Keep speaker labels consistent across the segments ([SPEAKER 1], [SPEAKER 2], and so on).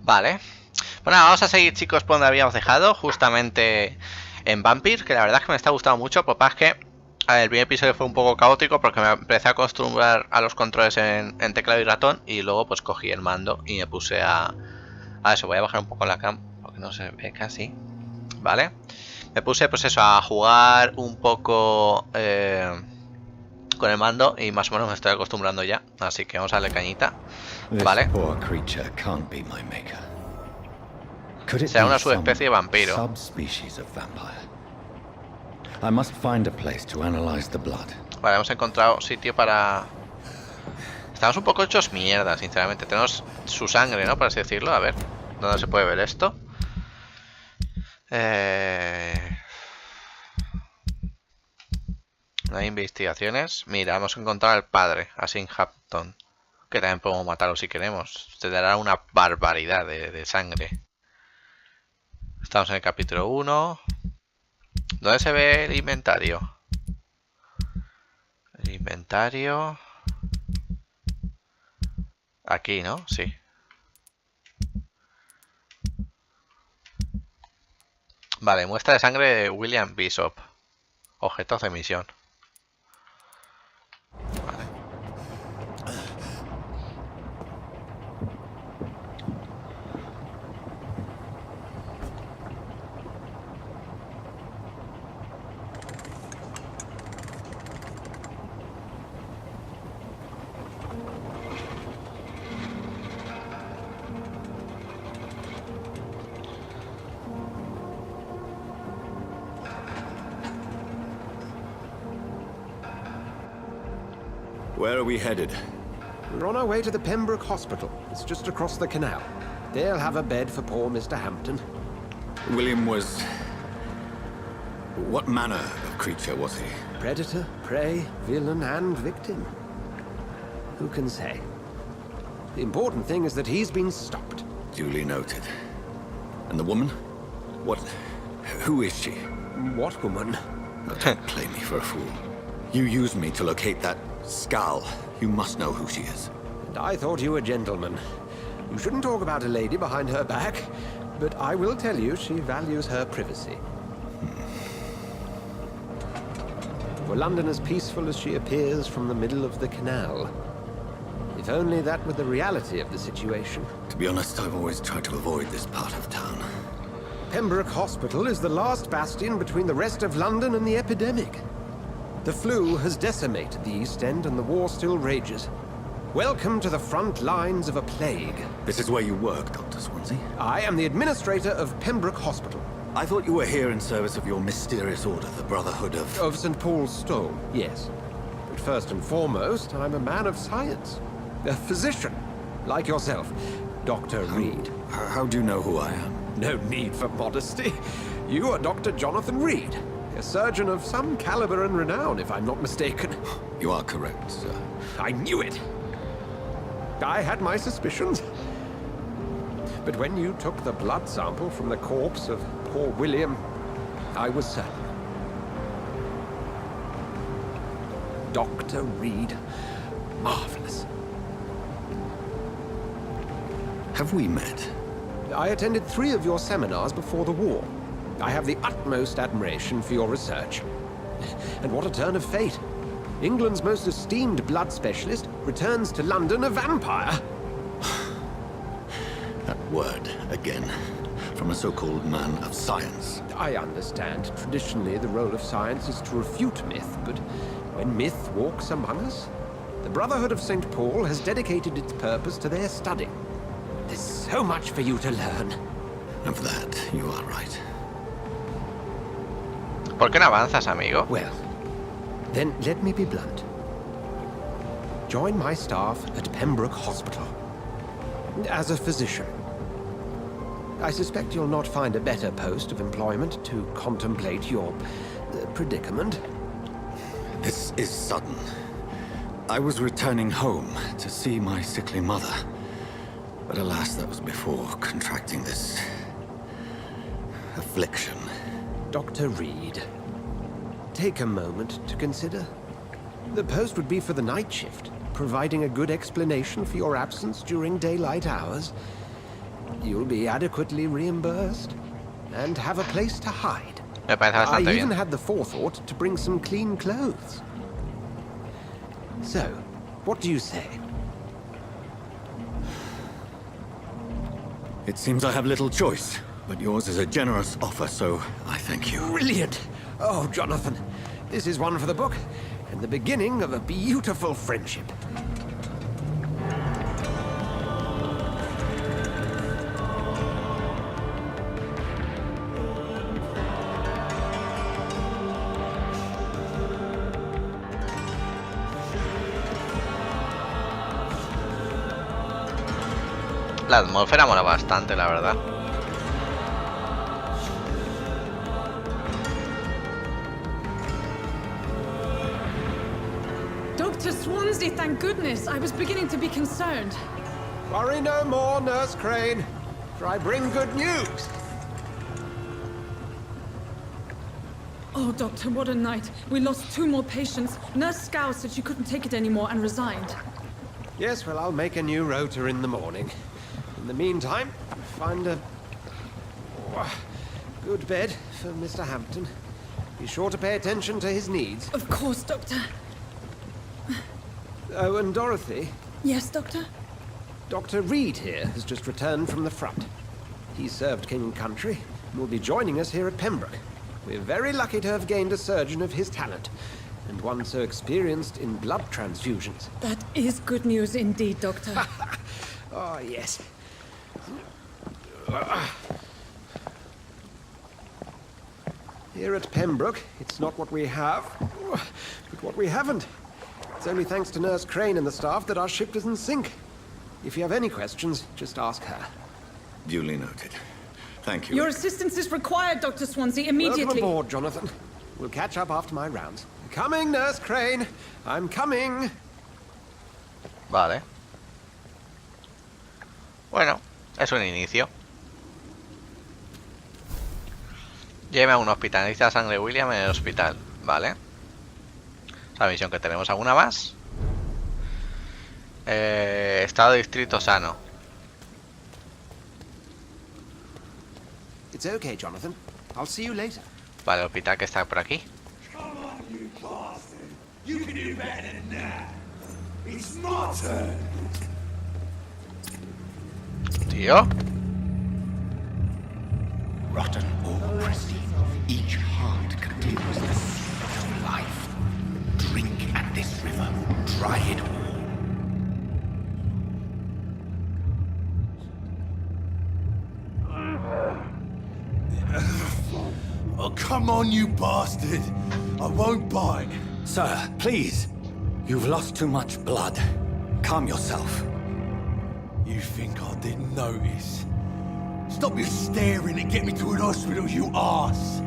[SPEAKER 1] Vale. Bueno, vamos a seguir, chicos, por donde habíamos dejado, justamente en Vampyr, que la verdad es que me está gustando mucho, porque es que el primer episodio fue un poco caótico porque me empecé a acostumbrar a los controles en teclado y ratón y luego pues cogí el mando y me puse a eso. Voy a bajar un poco la cam porque no se ve casi. Vale. Me puse pues eso, a jugar un poco con el mando y más o menos me estoy acostumbrando ya. Así que vamos a darle cañita. Vale. Será una subespecie de vampiro. Vale, hemos encontrado sitio para... Estamos un poco hechos mierda, sinceramente. Tenemos su sangre, ¿no? Por así decirlo. A ver, ¿dónde se puede ver esto? No hay investigaciones. Mira, hemos encontrado al padre, a Hampton, que también podemos matarlo si queremos. Te dará una barbaridad de sangre. Estamos en el capítulo 1. ¿Dónde se ve el inventario? El inventario... Aquí, ¿no? Sí. Vale, muestra de sangre de William Bishop. Objetos de misión. Vale.
[SPEAKER 2] Where are we headed?
[SPEAKER 3] We're on our way to the Pembroke Hospital. It's just across the canal. They'll have a bed for poor Mr. Hampton.
[SPEAKER 2] William was... What manner of creature was he?
[SPEAKER 3] Predator, prey, villain, and victim. Who can say? The important thing is that he's been stopped.
[SPEAKER 2] Duly noted. And the woman? What... Who is she?
[SPEAKER 3] What woman?
[SPEAKER 2] Oh, don't play me for a fool. You used me to locate that skull. You must know who she is.
[SPEAKER 3] And I thought you a gentleman. You shouldn't talk about a lady behind her back, but I will tell you she values her privacy. For London as peaceful as she appears from the middle of the canal. If only that were the reality of the situation.
[SPEAKER 2] To be honest, I've always tried to avoid this part of town.
[SPEAKER 3] Pembroke Hospital is the last bastion between the rest of London and the epidemic. The flu has decimated the East End and the war still rages. Welcome to the front lines of a plague.
[SPEAKER 2] This is where you work, Dr. Swansea?
[SPEAKER 3] I am the administrator of Pembroke Hospital.
[SPEAKER 2] I thought you were here in service of your mysterious order, the Brotherhood of...
[SPEAKER 3] Of St. Paul's Stone, yes. But first and foremost, I'm a man of science. A physician, like yourself, Dr. Reed.
[SPEAKER 2] How do you know who I am?
[SPEAKER 3] No need for modesty. You are Dr. Jonathan Reed. A surgeon of some caliber and renown, if I'm not mistaken.
[SPEAKER 2] You are correct, sir.
[SPEAKER 3] I knew it! I had my suspicions. But when you took the blood sample from the corpse of poor William, I was certain. Dr. Reed. Marvelous.
[SPEAKER 2] Have we met?
[SPEAKER 3] I attended 3 of your seminars before the war. I have the utmost admiration for your research. And what a turn of fate. England's most esteemed blood specialist returns to London a vampire.
[SPEAKER 2] That word, again, from a so-called man of science.
[SPEAKER 3] I understand. Traditionally, the role of science is to refute myth, but when myth walks among us, the Brotherhood of St. Paul has dedicated its purpose to their study. There's so much for you to learn.
[SPEAKER 2] Of that, you are right.
[SPEAKER 1] ¿Por qué no avanzas, amigo?
[SPEAKER 3] Well, then let me be blunt. Join my staff at Pembroke Hospital. As a physician. I suspect you'll not find a better post of employment to contemplate your predicament.
[SPEAKER 2] This is sudden. I was returning home to see my sickly mother. But alas, that was before contracting this... affliction.
[SPEAKER 3] Dr. Reed, take a moment to consider. The post would be for the night shift, providing a good explanation for your absence during daylight hours. you'll be adequately reimbursed and have a place to hide.
[SPEAKER 1] Me parece
[SPEAKER 3] I
[SPEAKER 1] bastante
[SPEAKER 3] even
[SPEAKER 1] bien.
[SPEAKER 3] had the forethought to bring some clean clothes. So, what do you say?
[SPEAKER 2] It seems I have little choice, but yours is a generous offer, so I thank you.
[SPEAKER 3] Brilliant! Oh, Jonathan, this is one for the book, and the beginning of a beautiful friendship.
[SPEAKER 1] La atmósfera mola bastante, la verdad.
[SPEAKER 4] Dr. Swansea, thank goodness. I was beginning to be concerned.
[SPEAKER 3] Worry no more, Nurse Crane, for I bring good news.
[SPEAKER 4] Oh, Doctor, what a night. We lost 2 more patients. Nurse Scow said she couldn't take it anymore and resigned.
[SPEAKER 3] Yes, well, I'll make a new rota in the morning. In the meantime, find a good bed for Mr. Hampton. Be sure to pay attention to his needs.
[SPEAKER 4] Of course, Doctor.
[SPEAKER 3] Oh, and Dorothy,
[SPEAKER 4] Yes, Doctor?
[SPEAKER 3] Dr. Reed here has just returned from the front. He served King and Country and will be joining us here at Pembroke. We're very lucky to have gained a surgeon of his talent, and one so experienced in blood transfusions.
[SPEAKER 4] That is good news indeed, Doctor.
[SPEAKER 3] Oh, yes. Here at Pembroke, it's not what we have, but what we haven't. It's only thanks to Nurse Crane and the staff that our ship doesn't sink. If you have any questions, just ask her.
[SPEAKER 2] Duly noted. Thank you.
[SPEAKER 4] Your assistance is required, Dr. Swansea,
[SPEAKER 3] Welcome
[SPEAKER 4] immediately.
[SPEAKER 3] aboard, Jonathan. We'll catch up after my rounds. Coming, Nurse Crane. I'm coming.
[SPEAKER 1] Vale. Bueno, es un inicio. Lléveme a un hospital. Necesita sangre William en el hospital. Vale. Esa misión que tenemos. ¿Alguna más? Estado de distrito sano.
[SPEAKER 3] It's okay, Jonathan. I'll see you later.
[SPEAKER 1] Vale, el hospital que está por aquí.
[SPEAKER 5] Come on, you bastard! You can do better than that! It's my turn!
[SPEAKER 1] Tío.
[SPEAKER 6] Rotten or crusty, each heart contains the secret of life. Drink at this river, try it all.
[SPEAKER 5] Oh, come on, you bastard! I won't bite!
[SPEAKER 2] Sir, please. You've lost too much blood. Calm yourself.
[SPEAKER 5] You think I didn't notice? Stop your staring and get me to an hospital, you arse!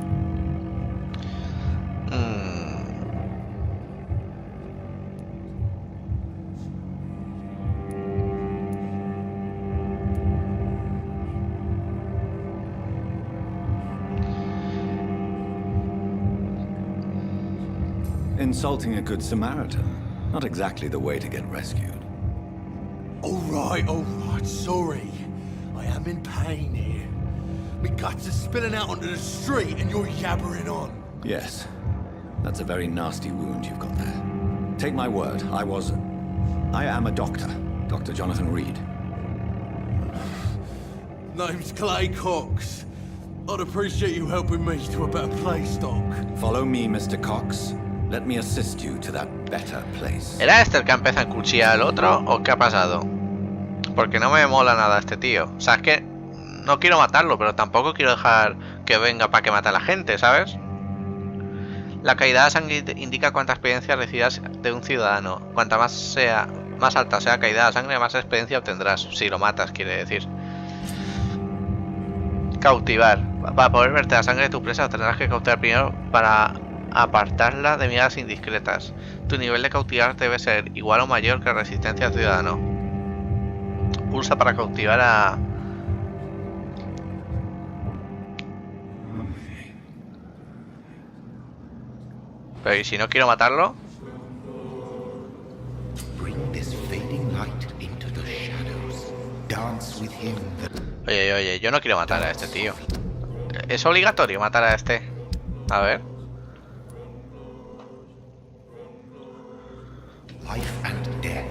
[SPEAKER 2] Insulting a good Samaritan. Not exactly the way to get rescued.
[SPEAKER 5] All right, sorry. I am in pain here. My guts are spilling out onto the street and you're yabbering on.
[SPEAKER 2] Yes. That's a very nasty wound you've got there. Take my word, I am a doctor. Dr. Jonathan Reed.
[SPEAKER 5] Name's Clay Cox. I'd appreciate you helping me to a better place, Doc.
[SPEAKER 2] Follow me, Mr. Cox. Let me assist you to that better place.
[SPEAKER 1] ¿Era este el que empieza a cuchillar al otro o qué ha pasado? Porque no me mola nada este tío. O sea, es que no quiero matarlo, pero tampoco quiero dejar que venga para que mate a la gente, ¿sabes? La caída de sangre indica cuánta experiencia recibas de un ciudadano. Cuanta más alta sea la caída de sangre, más experiencia obtendrás. Si lo matas, quiere decir. Cautivar. Para poder verte la sangre de tu presa, tendrás que cautivar primero para apartarla de miradas indiscretas. Tu nivel de cautivar debe ser igual o mayor que resistencia al ciudadano. Pulsa para cautivar a... Pero ¿y si no quiero matarlo?
[SPEAKER 6] Bring this fading light into the shadows. Dance with him that...
[SPEAKER 1] Oye, oye, yo no quiero matar a este tío. ¿Es obligatorio matar a este? A ver.
[SPEAKER 6] Life and death.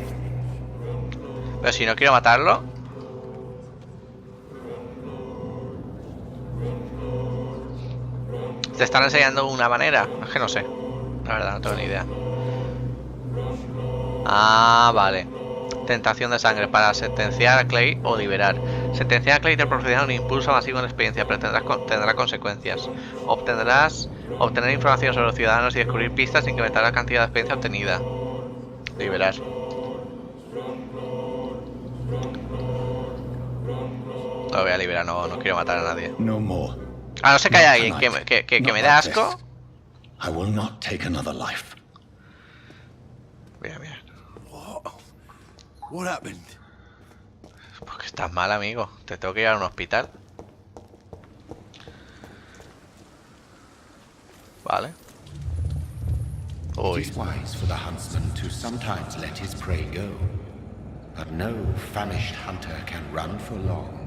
[SPEAKER 1] Pero si no quiero matarlo. Te están enseñando una manera. Es que no sé. La verdad, no tengo ni idea. Ah, vale. Tentación de sangre para sentenciar a Clay o liberar. Sentenciar a Clay te proporciona un impulso masivo en experiencia, pero tendrá consecuencias. Obtener información sobre los ciudadanos y descubrir pistas, incrementar la cantidad de experiencia obtenida. Liberar. No voy a liberar, no quiero matar a nadie.
[SPEAKER 2] No more.
[SPEAKER 1] A no ser que haya alguien que me dé asco.
[SPEAKER 2] I will not take another life.
[SPEAKER 1] Mira, mira.
[SPEAKER 5] What happened?
[SPEAKER 1] Porque estás mal, amigo. Te tengo que ir a un hospital. Vale.
[SPEAKER 6] It
[SPEAKER 1] Uy.
[SPEAKER 6] is wise for the huntsman to sometimes let his prey go, but no famished hunter can run for long.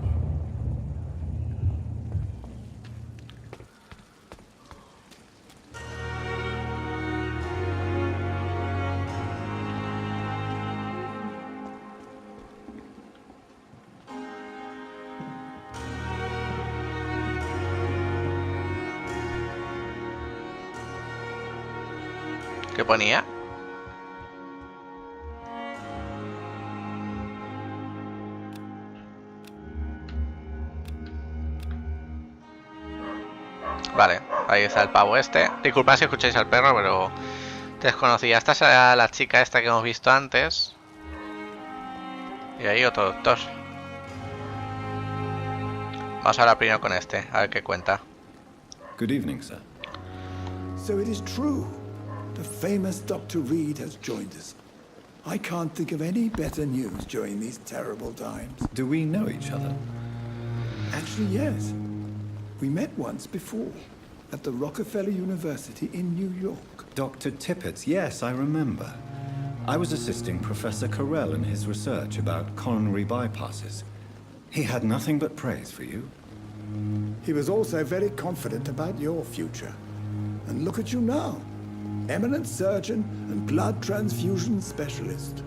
[SPEAKER 1] ¿Qué ponía? Vale, ahí está el pavo este. Disculpad si escucháis al perro, pero desconocía. Esta será la chica esta que hemos visto antes. Y ahí otro doctor. Vamos a hablar primero con este, a ver qué cuenta.
[SPEAKER 2] Good evening, sir.
[SPEAKER 7] So it is true. The famous Dr. Reed has joined us. I can't think of any better news during these terrible times.
[SPEAKER 2] Do we know each other?
[SPEAKER 7] Actually, yes. We met once before, at the Rockefeller University in New York.
[SPEAKER 2] Dr. Tippett's, yes, I remember. I was assisting Professor Carell in his research about coronary bypasses. He had nothing but praise for you.
[SPEAKER 7] He was also very confident about your future. And look at you now. Eminent surgeon and blood transfusion specialist.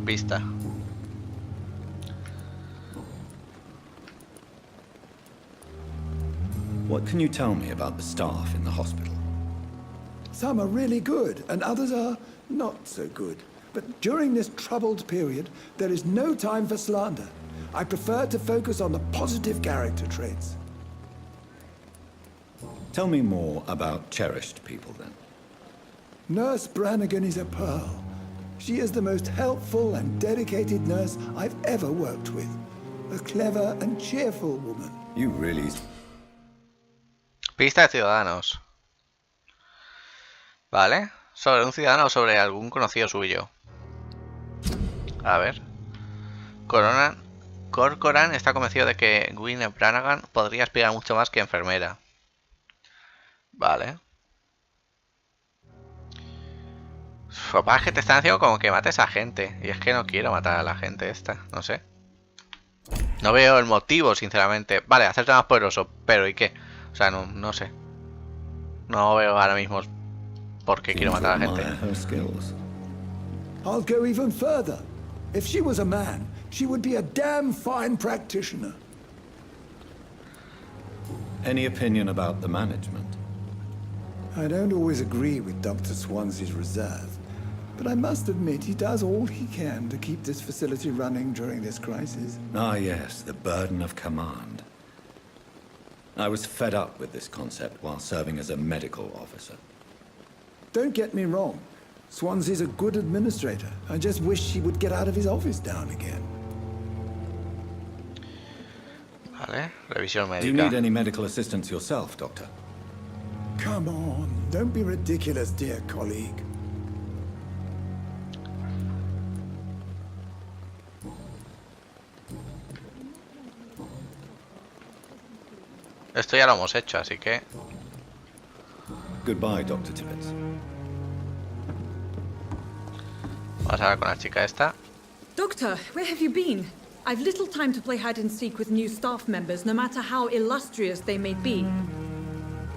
[SPEAKER 1] Pista.
[SPEAKER 2] What can you tell me about the staff in the hospital?
[SPEAKER 7] Some are really good, and others are not so good. But during this troubled period, there is no time for slander. I prefer to focus on the positive character traits.
[SPEAKER 2] Tell me more about cherished people, then.
[SPEAKER 7] Nurse Brannigan is a pearl. She is the most helpful and dedicated nurse I've ever worked with. A clever and cheerful woman.
[SPEAKER 2] You really...
[SPEAKER 1] Pista de ciudadanos. Vale. Sobre un ciudadano o sobre algún conocido suyo. A ver. Corcoran está convencido de que Gwyneth Brannigan podría aspirar mucho más que enfermera. Vale. Papá, es que te están haciendo como que mates a gente. Y es que no quiero matar a la gente esta. No sé. No veo el motivo, sinceramente. Vale, hacerte más poderoso. Pero ¿y qué? O sea, no sé. No veo ahora mismo por qué quiero matar a la gente.
[SPEAKER 7] I'll go even further. If she was a man, she would be a damn fine practitioner.
[SPEAKER 2] Any opinion about the management?
[SPEAKER 7] I don't always agree with Dr. Swansea's reserve, but I must admit he does all he can to keep this facility running during this crisis.
[SPEAKER 2] Ah, yes, the burden of command. I was fed up with this concept while serving as a medical officer.
[SPEAKER 7] Don't get me wrong. Swansea's a good administrator. I just wish he would get out of his office now and again.
[SPEAKER 1] Vale, revisión
[SPEAKER 2] Do you need
[SPEAKER 1] médica.
[SPEAKER 2] any medical assistance yourself, Doctor?
[SPEAKER 7] Come on, don't be ridiculous, dear colleague.
[SPEAKER 1] Esto ya lo hemos hecho, así que...
[SPEAKER 2] Goodbye, Dr. Tippett.
[SPEAKER 1] Vamos a hablar con la chica esta.
[SPEAKER 4] Doctor, where have you been? I've little time to play hide and seek with new staff members, no matter how illustrious they may be.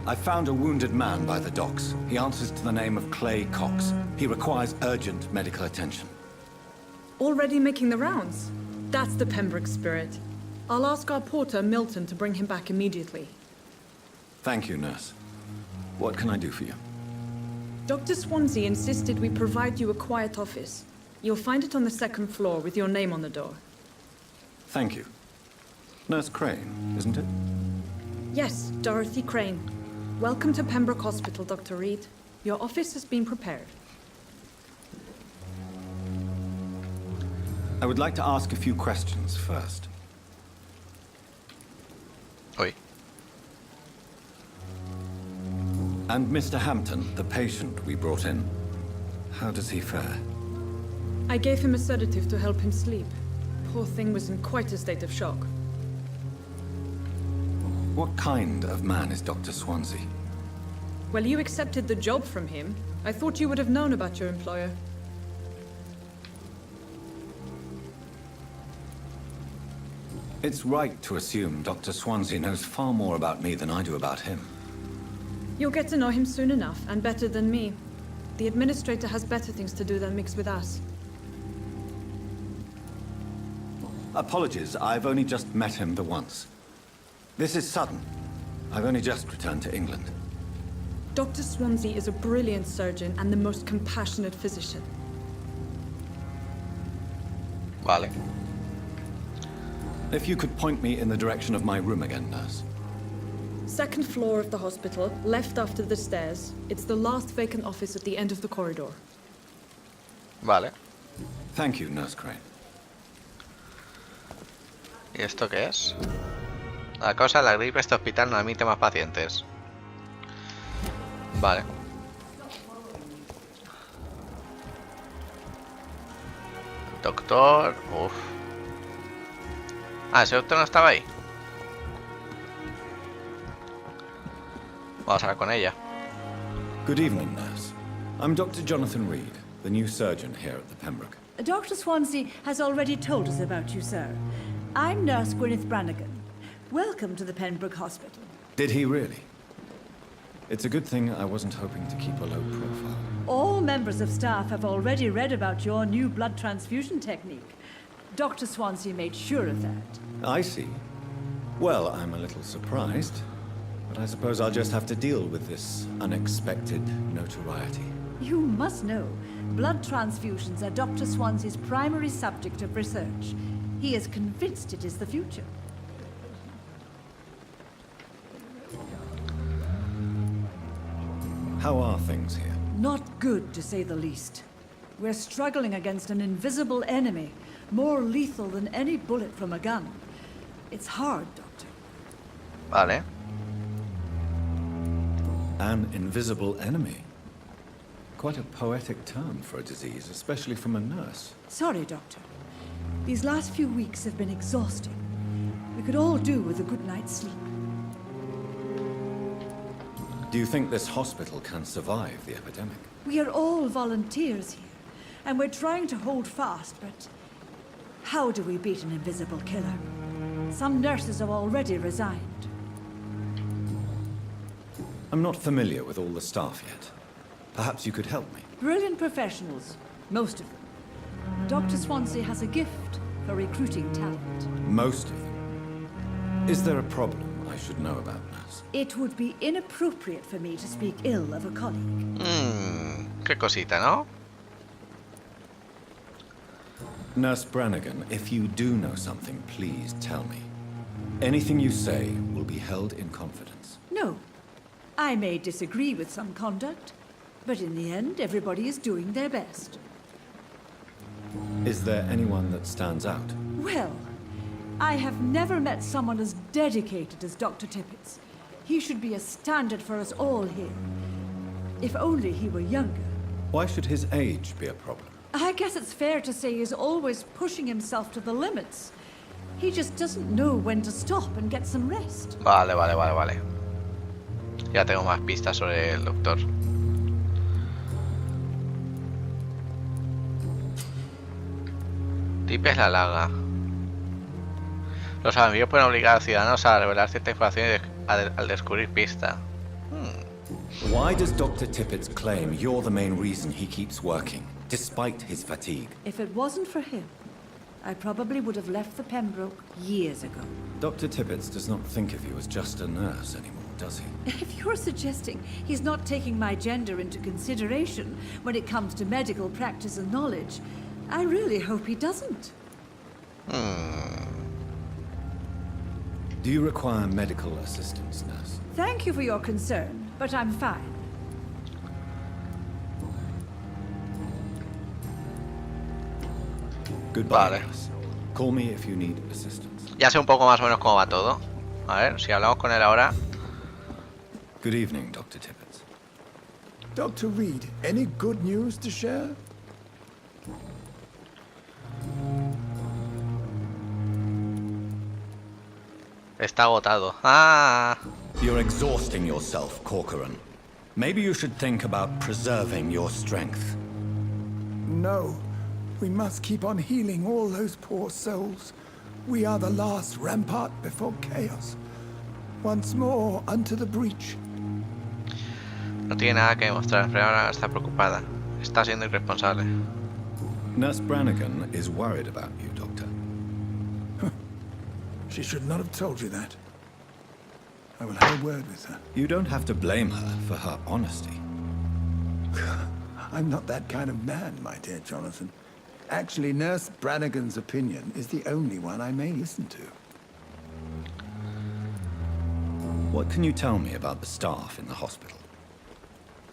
[SPEAKER 2] I found a wounded man by the docks. He answers to the name of Clay Cox. He requires urgent medical attention.
[SPEAKER 4] Already making the rounds? That's the Pembroke spirit. I'll ask our porter, Milton, to bring him back immediately.
[SPEAKER 2] Thank you, nurse. What can I do for you?
[SPEAKER 4] Dr. Swansea insisted we provide you a quiet office. You'll find it on the second floor with your name on the door.
[SPEAKER 2] Thank you. Nurse Crane, isn't it?
[SPEAKER 4] Yes, Dorothy Crane. Welcome to Pembroke Hospital, Dr. Reed. Your office has been prepared.
[SPEAKER 2] I would like to ask a few questions first.
[SPEAKER 1] Uy.
[SPEAKER 2] And Mr. Hampton, the patient we brought in, how does he fare?
[SPEAKER 4] I gave him a sedative to help him sleep. Poor thing was in quite a state of shock.
[SPEAKER 2] What kind of man is Dr. Swansea?
[SPEAKER 4] Well, you accepted the job from him. I thought you would have known about your employer.
[SPEAKER 2] It's right to assume Dr. Swansea knows far more about me than I do about him.
[SPEAKER 4] You'll get to know him soon enough, and better than me. The administrator has better things to do than mix with us.
[SPEAKER 2] Apologies, I've only just met him the once. This is sudden. I've only just returned to England.
[SPEAKER 4] Dr. Swansea is a brilliant surgeon and the most compassionate physician.
[SPEAKER 1] Vale.
[SPEAKER 2] If you could point me in the direction of my room again, nurse.
[SPEAKER 4] Second floor of the hospital, left after the stairs. It's the last vacant office at the end of the corridor.
[SPEAKER 1] Vale.
[SPEAKER 2] Thank you, Nurse Crane.
[SPEAKER 1] ¿Y esto qué es? A causa de la gripe, este hospital no admite más pacientes. Vale. Doctor... Uf. Ah, ese doctor no estaba ahí. Vamos a hablar con ella.
[SPEAKER 2] Good evening, nurse. I'm Dr. Jonathan Reed, the new surgeon here at the Pembroke.
[SPEAKER 8] Dr. Swansea has already told us about you, sir. I'm Nurse Gwyneth Brannigan. Welcome to the Pembroke Hospital.
[SPEAKER 2] Did he really? It's a good thing I wasn't hoping to keep a low profile.
[SPEAKER 8] All members of staff have already read about your new blood transfusion technique. Dr. Swansea made sure of that.
[SPEAKER 2] I see. Well, I'm a little surprised, but I suppose I'll just have to deal with this unexpected notoriety.
[SPEAKER 8] You must know, blood transfusions are Dr. Swansea's primary subject of research. He is convinced it is the future.
[SPEAKER 2] How are things here?
[SPEAKER 8] Not good, to say the least. We're struggling against an invisible enemy, more lethal than any bullet from a gun. It's hard, Doctor.
[SPEAKER 1] Vale.
[SPEAKER 2] An invisible enemy? Quite a poetic term for a disease, especially from a nurse.
[SPEAKER 8] Sorry, Doctor. These last few weeks have been exhausting. We could all do with a good night's sleep.
[SPEAKER 2] Do you think this hospital can survive the epidemic?
[SPEAKER 8] We are all volunteers here, and we're trying to hold fast, but how do we beat an invisible killer? Some nurses have already resigned.
[SPEAKER 2] I'm not familiar with all the staff yet. Perhaps you could help me.
[SPEAKER 8] Brilliant professionals, most of them. Dr. Swansea has a gift for recruiting talent.
[SPEAKER 2] Most of them. Is there a problem I should know about, nurse?
[SPEAKER 8] It would be inappropriate for me to speak ill of a colleague.
[SPEAKER 1] Qué cosita, ¿no?
[SPEAKER 2] Nurse Brannigan, if you do know something, please tell me. Anything you say will be held in confidence.
[SPEAKER 8] No. I may disagree with some conduct, but in the end, everybody is doing their best.
[SPEAKER 2] Is there anyone that stands out?
[SPEAKER 8] Well, I have never met someone as dedicated as Dr. Tippett. He should be a standard for us all here. If only he were younger.
[SPEAKER 2] Why should his age be a problem?
[SPEAKER 8] I guess it's fair to say he's always pushing himself to the limits. He just doesn't know when to stop and get some rest.
[SPEAKER 1] Vale. Ya tengo más pistas sobre el doctor. Tipes la laga. Los vampiros pueden obligar a los ciudadanos a revelar cierta información al descubrir pista.
[SPEAKER 2] Why does Dr. Tippett's claim you're the main reason he keeps working, despite his fatigue?
[SPEAKER 8] If it wasn't for him, I probably would have left the Pembroke years ago.
[SPEAKER 2] Dr. Tippett does not think of you as just a nurse anymore, does he?
[SPEAKER 8] If you're suggesting he's not taking my gender into consideration when it comes to medical practice and knowledge, I really hope he doesn't.
[SPEAKER 2] Do you require medical assistance, nurse?
[SPEAKER 8] Thank you for your concern, but I'm fine.
[SPEAKER 2] Goodbye,
[SPEAKER 1] Vale.
[SPEAKER 2] nurse. Call me if you need assistance.
[SPEAKER 1] Ya sé un poco más o menos cómo va todo. A ver, si hablamos con él ahora.
[SPEAKER 2] Good evening, Dr. Tippett.
[SPEAKER 7] Dr. Reed, any good news to share?
[SPEAKER 1] Está agotado. Ah.
[SPEAKER 2] You're exhausting yourself, Corcoran. Maybe you should think about preserving your strength.
[SPEAKER 7] No. We must keep on healing all those poor souls. We are the last rampart before chaos. Once more, unto the breach.
[SPEAKER 1] No tiene nada que demostrar, pero ahora está preocupada. Está siendo irresponsable.
[SPEAKER 2] Nurse Brannigan is worried about you, Doctor.
[SPEAKER 7] She should not have told you that. I will have a word with her.
[SPEAKER 2] You don't have to blame her for her honesty.
[SPEAKER 7] I'm not that kind of man, my dear Jonathan. Actually, Nurse Brannigan's opinion is the only one I may listen to.
[SPEAKER 2] What can you tell me about the staff in the hospital?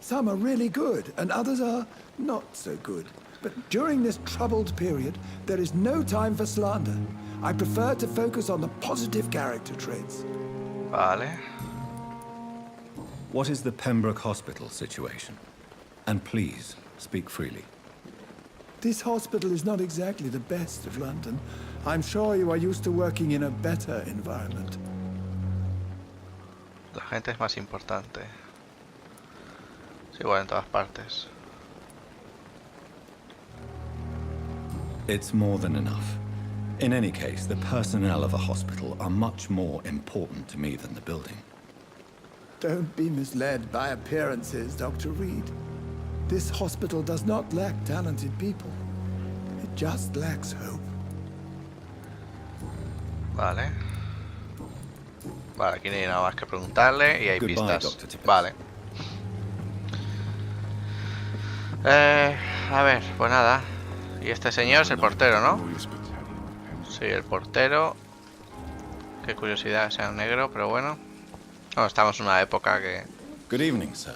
[SPEAKER 7] Some are really good, and others are not so good. But during this troubled period, there is no time for slander. I prefer to focus on the positive character traits.
[SPEAKER 1] Vale.
[SPEAKER 2] What is the Pembroke Hospital situation? And please, speak freely.
[SPEAKER 7] This hospital is not exactly the best of London. I'm sure you are used to working in a better environment.
[SPEAKER 1] La gente es más importante. Es igual en todas partes.
[SPEAKER 2] It's more than enough. In any case, the personnel of a hospital are much more important to me than the building.
[SPEAKER 7] Don't be misled by appearances, Dr. Reed. This hospital does not lack talented people. It just lacks hope.
[SPEAKER 1] Vale. Vale, aquí no hay nada más que preguntarle y hay
[SPEAKER 2] Goodbye,
[SPEAKER 1] pistas.
[SPEAKER 2] Dr. Tippett.
[SPEAKER 1] Vale. A ver, pues nada. Y este señor es el portero, ¿no? Sí, el portero. Qué curiosidad que sea un negro, pero bueno. No, estamos en una época que...
[SPEAKER 2] Good evening, sir.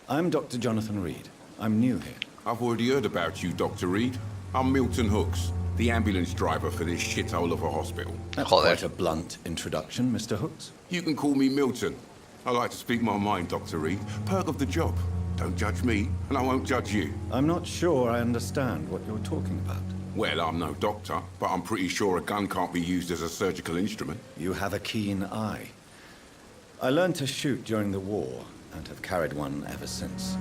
[SPEAKER 2] I'm Dr. Jonathan Reed. I'm new here.
[SPEAKER 9] I've already heard about you, Dr. Reed. I'm Milton Hooks, the ambulance driver for this shithole of a hospital.
[SPEAKER 2] That's
[SPEAKER 1] Joder.
[SPEAKER 2] quite a blunt introduction, Mr. Hooks.
[SPEAKER 9] You can call me Milton. I like to speak my mind, Dr. Reed. Perk of the job. Don't judge me, and I won't judge you.
[SPEAKER 2] I'm not sure I understand what you're talking about.
[SPEAKER 9] Well, I'm no doctor, but I'm pretty sure a gun can't be used as a surgical instrument.
[SPEAKER 2] You have a keen eye. I learned to shoot during the war, and have carried one ever since.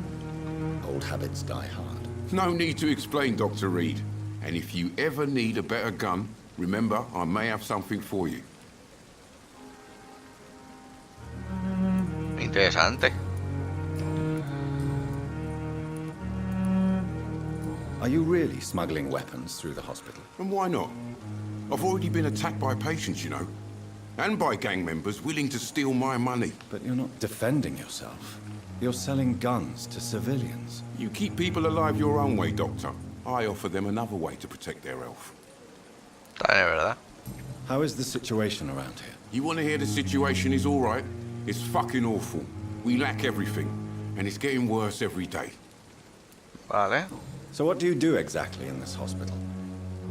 [SPEAKER 2] Old habits die hard.
[SPEAKER 9] No need to explain, Dr. Reed. And if you ever need a better gun, remember, I may have something for you.
[SPEAKER 1] Interesante.
[SPEAKER 2] Are you really smuggling weapons through the hospital?
[SPEAKER 9] And why not? I've already been attacked by patients, you know. And by gang members willing to steal my money.
[SPEAKER 2] But you're not defending yourself. You're selling guns to civilians.
[SPEAKER 9] You keep people alive your own way, Doctor. I offer them another way to protect their health.
[SPEAKER 1] También es verdad.
[SPEAKER 2] How is the situation around here?
[SPEAKER 9] You want to hear the situation is all right? It's fucking awful. We lack everything. And it's getting worse every day.
[SPEAKER 1] Vale.
[SPEAKER 2] So what do you do exactly in this hospital?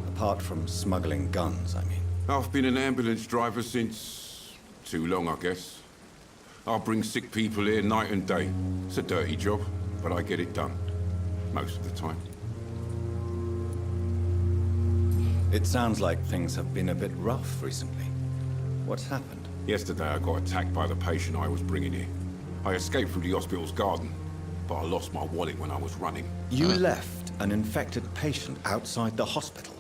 [SPEAKER 2] Apart from smuggling guns, I mean.
[SPEAKER 9] I've been an ambulance driver since... too long, I guess. I bring sick people here night and day. It's a dirty job, but I get it done. Most of the time.
[SPEAKER 2] It sounds like things have been a bit rough recently. What's happened?
[SPEAKER 9] Yesterday I got attacked by the patient I was bringing here. I escaped through the hospital's garden, but I lost my wallet when I was running.
[SPEAKER 2] You left an infected patient outside the hospital?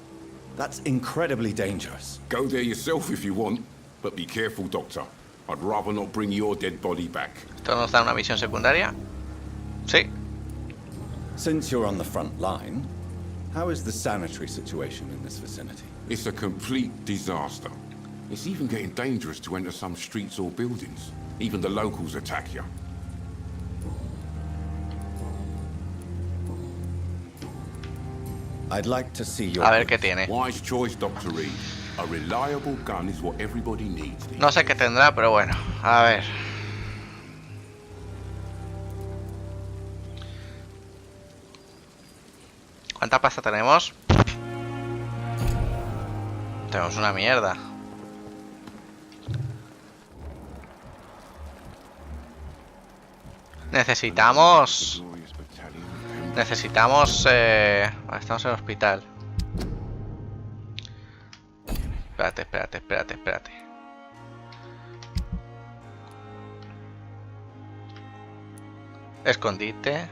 [SPEAKER 2] That's incredibly dangerous.
[SPEAKER 9] Go there yourself if you want, but be careful, Doctor. I'd rather not bring your dead body back.
[SPEAKER 1] ¿Esto nos da una misión secundaria? Sí.
[SPEAKER 2] Since you're on the front line, how is the sanitary situation in this vicinity?
[SPEAKER 9] It's a complete disaster. It's even getting dangerous to enter some streets or buildings. Even the locals attack you.
[SPEAKER 2] I'd like to see your...
[SPEAKER 1] A ver qué tiene.
[SPEAKER 9] Wise choice, Dr. Reed. A reliable gun is what everybody needs.
[SPEAKER 1] No sé qué tendrá, pero bueno. A ver. ¿Cuánta pasta tenemos? Tenemos una mierda. Necesitamos... estamos en el hospital. Espérate. Escondite.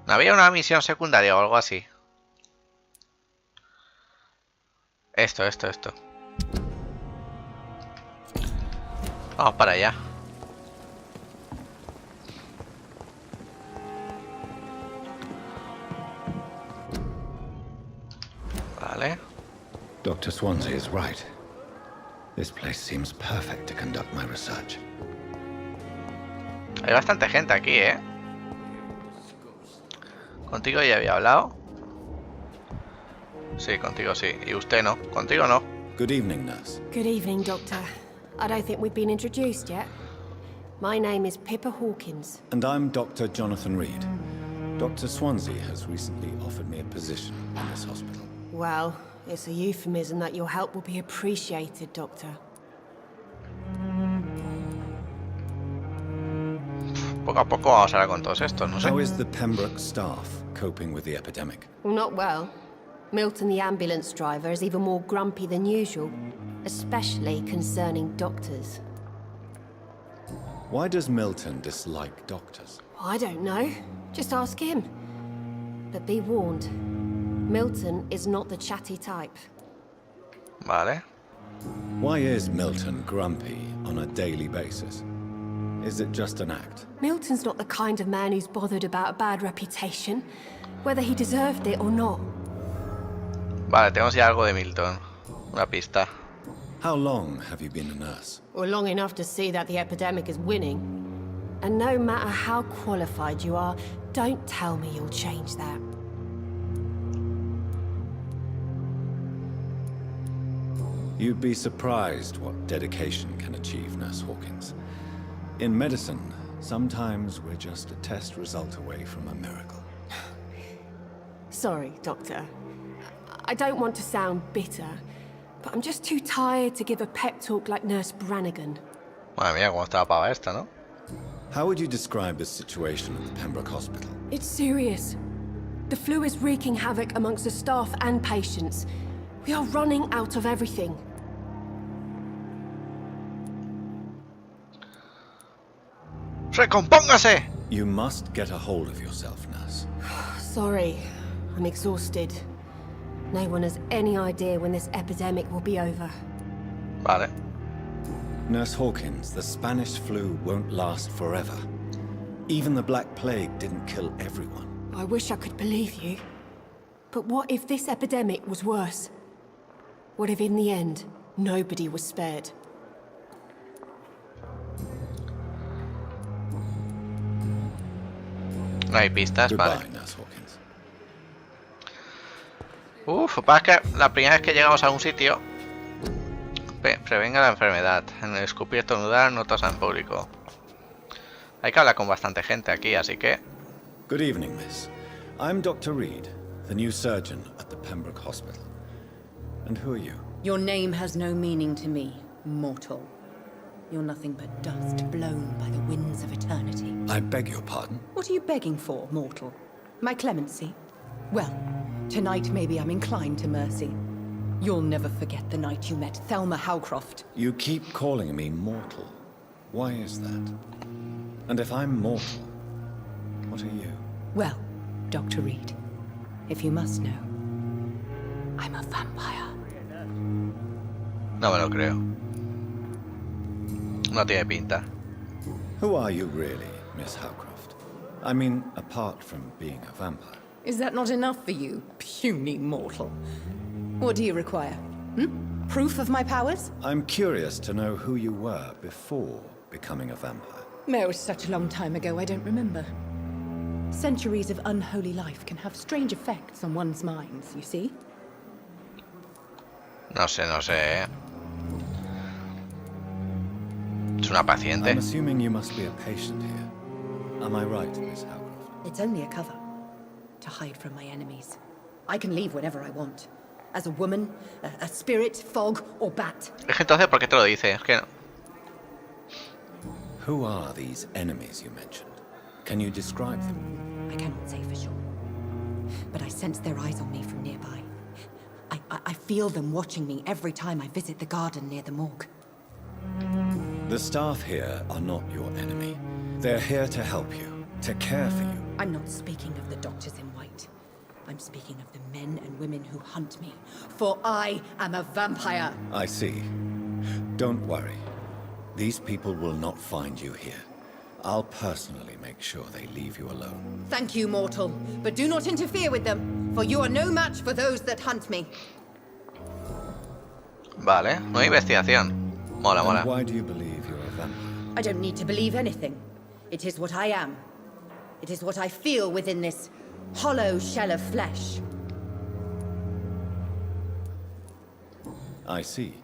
[SPEAKER 1] ¿No había una misión secundaria o algo así? Esto. Vamos para allá. Vale.
[SPEAKER 2] Dr. Swansea is right. This place seems perfect to conduct my research.
[SPEAKER 1] Hay bastante gente aquí, ¿eh? ¿Contigo ya había hablado? Sí, contigo sí. Y usted no. Contigo no.
[SPEAKER 2] Good evening, nurse.
[SPEAKER 10] Good evening, Doctor. I don't think we've been introduced yet. My name is Pippa Hawkins.
[SPEAKER 2] And I'm Dr. Jonathan Reed. Dr. Swansea has recently offered me a position in this hospital.
[SPEAKER 10] Well, it's a euphemism that your help will be appreciated, Doctor.
[SPEAKER 1] Poco a poco vamos a hablar con todos estos, no sé.
[SPEAKER 2] How is the Pembroke staff coping with the epidemic?
[SPEAKER 10] Well, not well. Milton, the ambulance driver, is even more grumpy than usual, especially concerning doctors.
[SPEAKER 2] Why does Milton dislike doctors?
[SPEAKER 10] I don't know. Just ask him. But be warned, Milton is not the chatty type.
[SPEAKER 1] Vale.
[SPEAKER 2] Why is Milton grumpy on a daily basis? Is it just an act?
[SPEAKER 10] Milton's not the kind of man who's bothered about a bad reputation, whether he deserved it or not.
[SPEAKER 1] Vale, tenemos ya algo de Milton. Una pista.
[SPEAKER 2] How long have you been a nurse?
[SPEAKER 10] Well, long enough to see that the epidemic is winning. And no matter how qualified you are, don't tell me you'll change that.
[SPEAKER 2] You'd be surprised what dedication can achieve, Nurse Hawkins. In medicine, sometimes we're just a test result away from a miracle.
[SPEAKER 10] Sorry, Doctor. I don't want to sound bitter, but I'm just too tired to give a pep talk like Nurse Brannigan.
[SPEAKER 1] Madre mía, cómo está la pava esta, ¿no?
[SPEAKER 2] How would you describe the situation at the Pembroke Hospital?
[SPEAKER 10] It's serious. The flu is wreaking havoc amongst the staff and patients. We are running out of everything.
[SPEAKER 1] ¡Recompóngase!
[SPEAKER 2] You must get a hold of yourself, nurse.
[SPEAKER 10] Sorry, I'm exhausted. No one has any idea when this epidemic will be over.
[SPEAKER 1] Vale.
[SPEAKER 2] Nurse Hawkins, the Spanish flu won't last forever. Even the Black Plague didn't kill everyone.
[SPEAKER 10] I wish I could believe you. But what if this epidemic was worse? What if in the end, nobody was spared?
[SPEAKER 1] No hay pistas,
[SPEAKER 2] Goodbye,
[SPEAKER 1] vale.
[SPEAKER 2] Nurse Hawkins.
[SPEAKER 1] Uf, para que la primera vez que llegamos a un sitio prevenga la enfermedad. En el escupir, estornudar, no tosa en público. Hay que hablar con bastante gente aquí, así que...
[SPEAKER 2] Good evening, miss. I'm Dr. Reed, the new surgeon at the Pembroke Hospital. And who are you?
[SPEAKER 11] Your name has no meaning to me, mortal. You're nothing but dust blown by the winds of eternity.
[SPEAKER 2] I beg your pardon?
[SPEAKER 11] What are you begging for, mortal? My clemency? Well, tonight maybe I'm inclined to mercy. You'll never forget the night you met Thelma Howcroft.
[SPEAKER 2] You keep calling me mortal. Why is that? And if I'm mortal, what are you?
[SPEAKER 11] Well, Dr. Reed, if you must know, I'm a vampire.
[SPEAKER 1] No me lo creo. No tiene pinta.
[SPEAKER 2] Who are you really, Miss Howcroft? I mean, apart from being a vampire.
[SPEAKER 11] Is that not enough for you, puny mortal? What do you require? Proof of my powers?
[SPEAKER 2] I'm curious to know who you were before becoming a vampire.
[SPEAKER 11] It was such a long time ago, I don't remember. Centuries of unholy life can have strange effects on one's minds, you see?
[SPEAKER 1] No sé, no sé, ¿eh? Es una paciente.
[SPEAKER 2] I'm assuming you must be a patient here. Am I right, Miss Howcroft?
[SPEAKER 11] It's only a cover. To hide from my enemies. I can leave whenever I want. As a woman, a spirit, fog, or bat.
[SPEAKER 1] Es que entonces, ¿por qué te lo dice? Es que no.
[SPEAKER 2] Who are these enemies you mentioned? Can you describe them?
[SPEAKER 11] I cannot say for sure. But I sense their eyes on me from nearby. I feel them watching me every time I visit the garden near the morgue.
[SPEAKER 2] The staff here are not your enemy. They're here to help you, to care for you.
[SPEAKER 11] I'm not speaking of the doctors in white. I'm speaking of the men and women who hunt me. For I am a vampire.
[SPEAKER 2] I see. Don't worry. These people will not find you here. I'll personally make sure they leave you alone.
[SPEAKER 11] Thank you, mortal. But do not interfere with them, for you are no match for those that hunt me.
[SPEAKER 1] Vale, nueva investigación. Mola, mola.
[SPEAKER 2] And why do you believe you're a vampire?
[SPEAKER 11] I don't need to believe anything. It is what I am. It is what I feel within this hollow shell of flesh.
[SPEAKER 2] I see.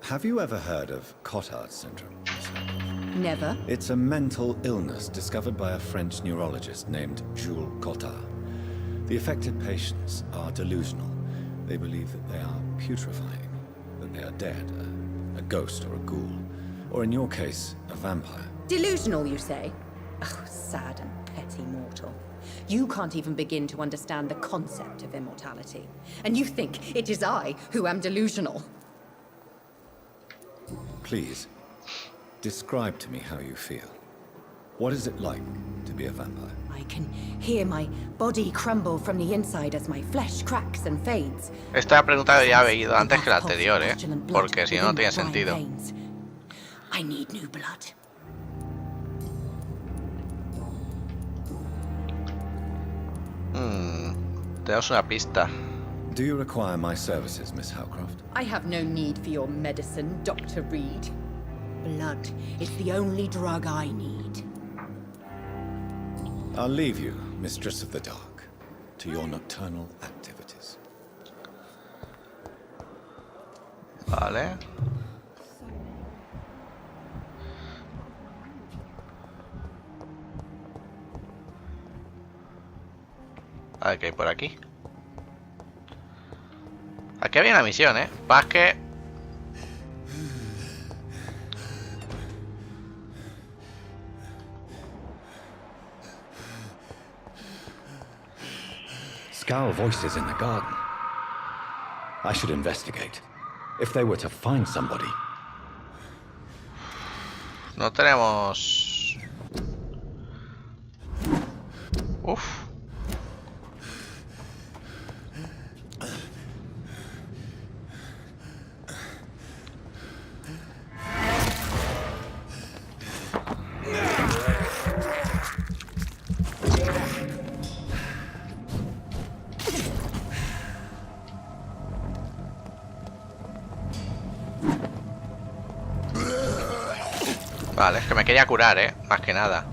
[SPEAKER 2] Have you ever heard of Cotard syndrome, Miss Howcroft?
[SPEAKER 11] Never.
[SPEAKER 2] It's a mental illness discovered by a French neurologist named Jules Cotard. The affected patients are delusional. They believe that they are putrefying, that they are dead, a ghost or a ghoul, or in your case, a vampire.
[SPEAKER 11] Delusional, you say? Oh, sad and petty mortal. You can't even begin to understand the concept of immortality. And you think it is I who am delusional.
[SPEAKER 2] Please, describe to me how you feel. What is it like to be a vampire?
[SPEAKER 11] I can hear my body crumble from the inside as my flesh cracks and fades.
[SPEAKER 1] Esta pregunta ya había ido antes que la anterior, ¿eh? Porque si no, no tiene sentido.
[SPEAKER 11] I need new blood.
[SPEAKER 1] Tenemos una pista.
[SPEAKER 2] Do you require my services, Miss Howcroft?
[SPEAKER 11] I have no need for your medicine, Dr. Reed. Blood is the only drug I need.
[SPEAKER 2] I'll leave you, Mistress of the Dark, to your nocturnal activities.
[SPEAKER 1] Vale. A ver qué hay por aquí. Aquí había una misión, ¿eh? Más que...
[SPEAKER 2] Scowl voices in the garden. I should investigate. If they were to find somebody.
[SPEAKER 1] No tenemos... Uf. Vale, es que me quería curar, más que nada.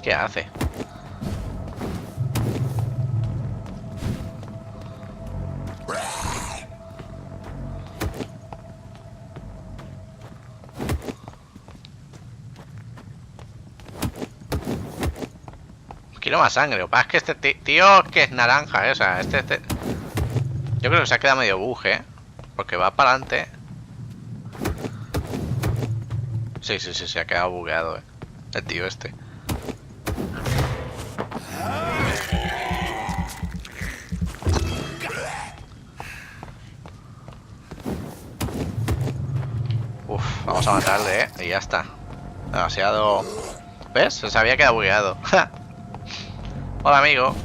[SPEAKER 1] ¿Qué hace? Quiero más sangre. Lo que pasa es que este tío que es naranja, o sea, este... Yo creo que se ha quedado medio bug, porque va para adelante. Sí, se ha quedado bugueado, el tío este. Vamos a matarle, y ya está. Demasiado... ¿Ves? Se había quedado bugueado. Hola, amigo.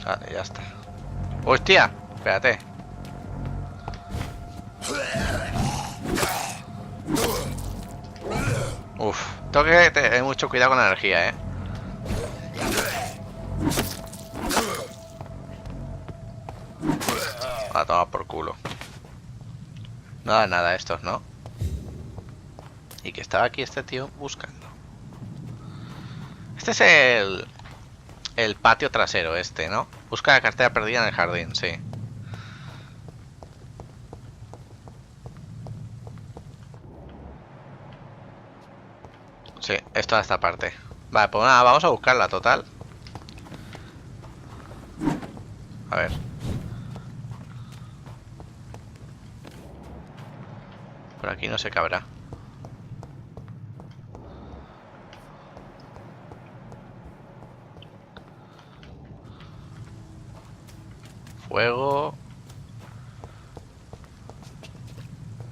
[SPEAKER 1] Vale, ya está. ¡Hostia! Espérate. Uf, tengo que tener mucho cuidado con la energía, A tomar por culo. Nada estos, ¿no? Y que estaba aquí este tío buscando. Este es el patio trasero este, ¿no? Busca la cartera perdida en el jardín, sí. Sí, es toda esta parte. Vale, pues nada, vamos a buscarla, total. A ver. Por aquí no sé qué habrá. Fuego.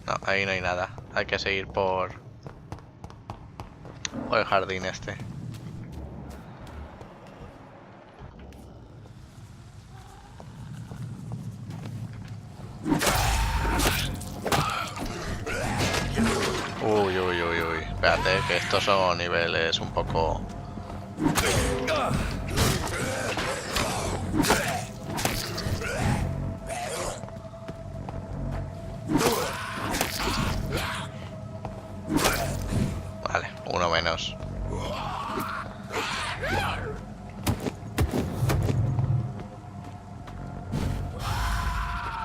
[SPEAKER 1] No, ahí no hay nada. Hay que seguir por el jardín este. Uy. Espérate, que estos son niveles un poco... Vale, uno menos.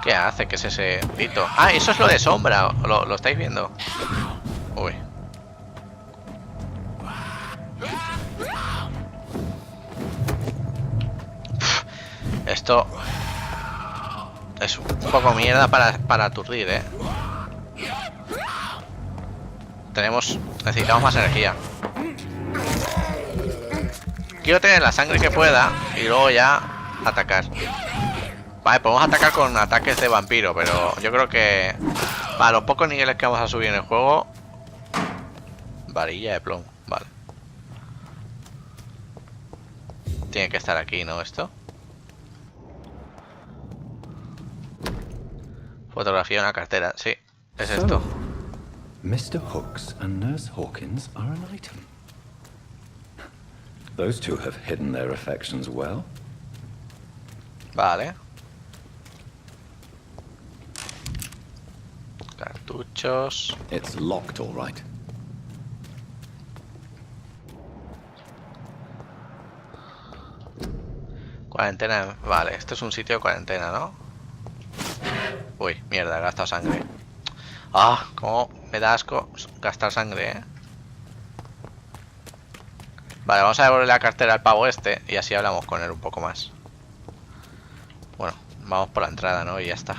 [SPEAKER 1] ¿Qué hace? ¿Qué es ese grito? Ah, eso es lo de sombra. ¿Lo estáis viendo? Uy. Esto es un poco mierda para aturdir, necesitamos más energía. Quiero tener la sangre que pueda y luego ya atacar. Vale, podemos atacar con ataques de vampiro, pero yo creo que para los pocos niveles que vamos a subir en el juego... Varilla de plomo, vale. Tiene que estar aquí, ¿no? Esto. Fotografía de una cartera, sí. Es esto.
[SPEAKER 2] Mr. Hooks and Nurse Hawkins are an item. Those two have hidden their affections well.
[SPEAKER 1] Vale. Cartuchos.
[SPEAKER 2] It's locked, all right.
[SPEAKER 1] Cuarentena. Vale, esto es un sitio de cuarentena, ¿no? Uy, mierda, he gastado sangre. Ah, cómo me da asco gastar sangre, Vale, vamos a devolver la cartera al pavo este y así hablamos con él un poco más. Bueno, vamos por la entrada, ¿no? Y ya está.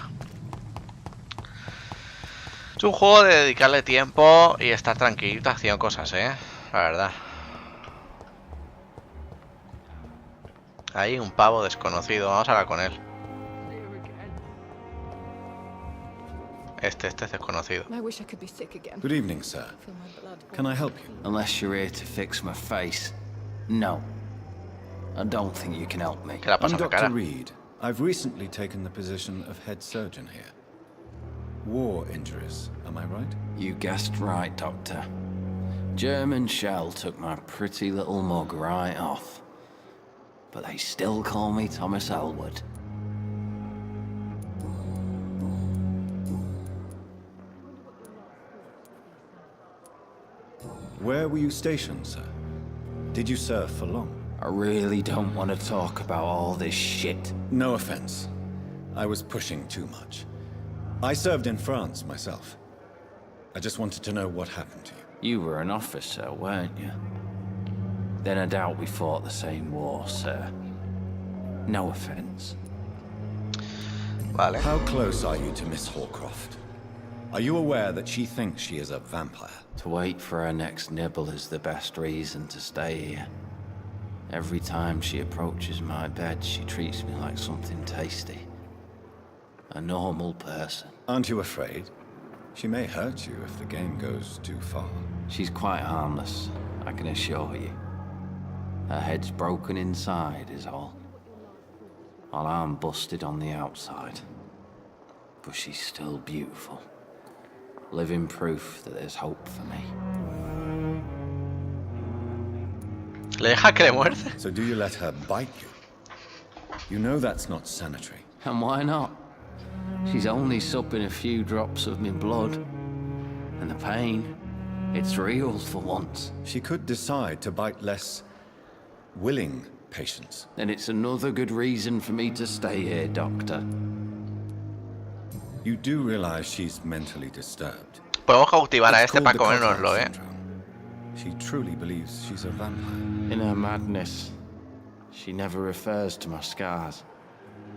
[SPEAKER 1] Es un juego de dedicarle tiempo y estar tranquilito haciendo cosas, la verdad. Hay un pavo desconocido, vamos a hablar con él. Este es desconocido.
[SPEAKER 2] Good evening, sir. Can I help you?
[SPEAKER 12] Unless you're here to fix my face. No. I don't think you can help me.
[SPEAKER 1] ¿Qué le pasa
[SPEAKER 2] I'm
[SPEAKER 1] a la cara?
[SPEAKER 2] Dr. Reed. I've recently taken the position of head surgeon here. War injuries, am I right?
[SPEAKER 12] You guessed right, Doctor. German shell took my pretty little mug right off. But they still call me Thomas Elwood.
[SPEAKER 2] Where were you stationed, sir? Did you serve for long?
[SPEAKER 12] I really don't want to talk about all this shit.
[SPEAKER 2] No offense. I was pushing too much. I served in France myself. I just wanted to know what happened to you.
[SPEAKER 12] You were an officer, weren't you? Then I doubt we fought the same war, sir. No offense.
[SPEAKER 1] Vale.
[SPEAKER 2] How close are you to Miss Hallcroft? Are you aware that she thinks she is a vampire?
[SPEAKER 12] To wait for her next nibble is the best reason to stay here. Every time she approaches my bed, she treats me like something tasty. A normal person.
[SPEAKER 2] Aren't you afraid? She may hurt you if the game goes too far.
[SPEAKER 12] She's quite harmless, I can assure you. Her head's broken inside is all. While I'm busted on the outside. But she's still beautiful. Living proof that there's hope for me.
[SPEAKER 1] ¿Le deja que le muerde?
[SPEAKER 2] So do you let her bite you? You know that's not sanitary.
[SPEAKER 12] And why not? She's only supping a few drops of my blood. And the pain, it's real for once.
[SPEAKER 2] She could decide to bite less willing patients.
[SPEAKER 12] Then it's another good reason for me to stay here, Doctor.
[SPEAKER 2] You do realize she's mentally disturbed.
[SPEAKER 1] Podemos cautivar a este para comérnoslo,
[SPEAKER 2] She truly believes she's a vampire.
[SPEAKER 12] In her madness, she never refers to my scars.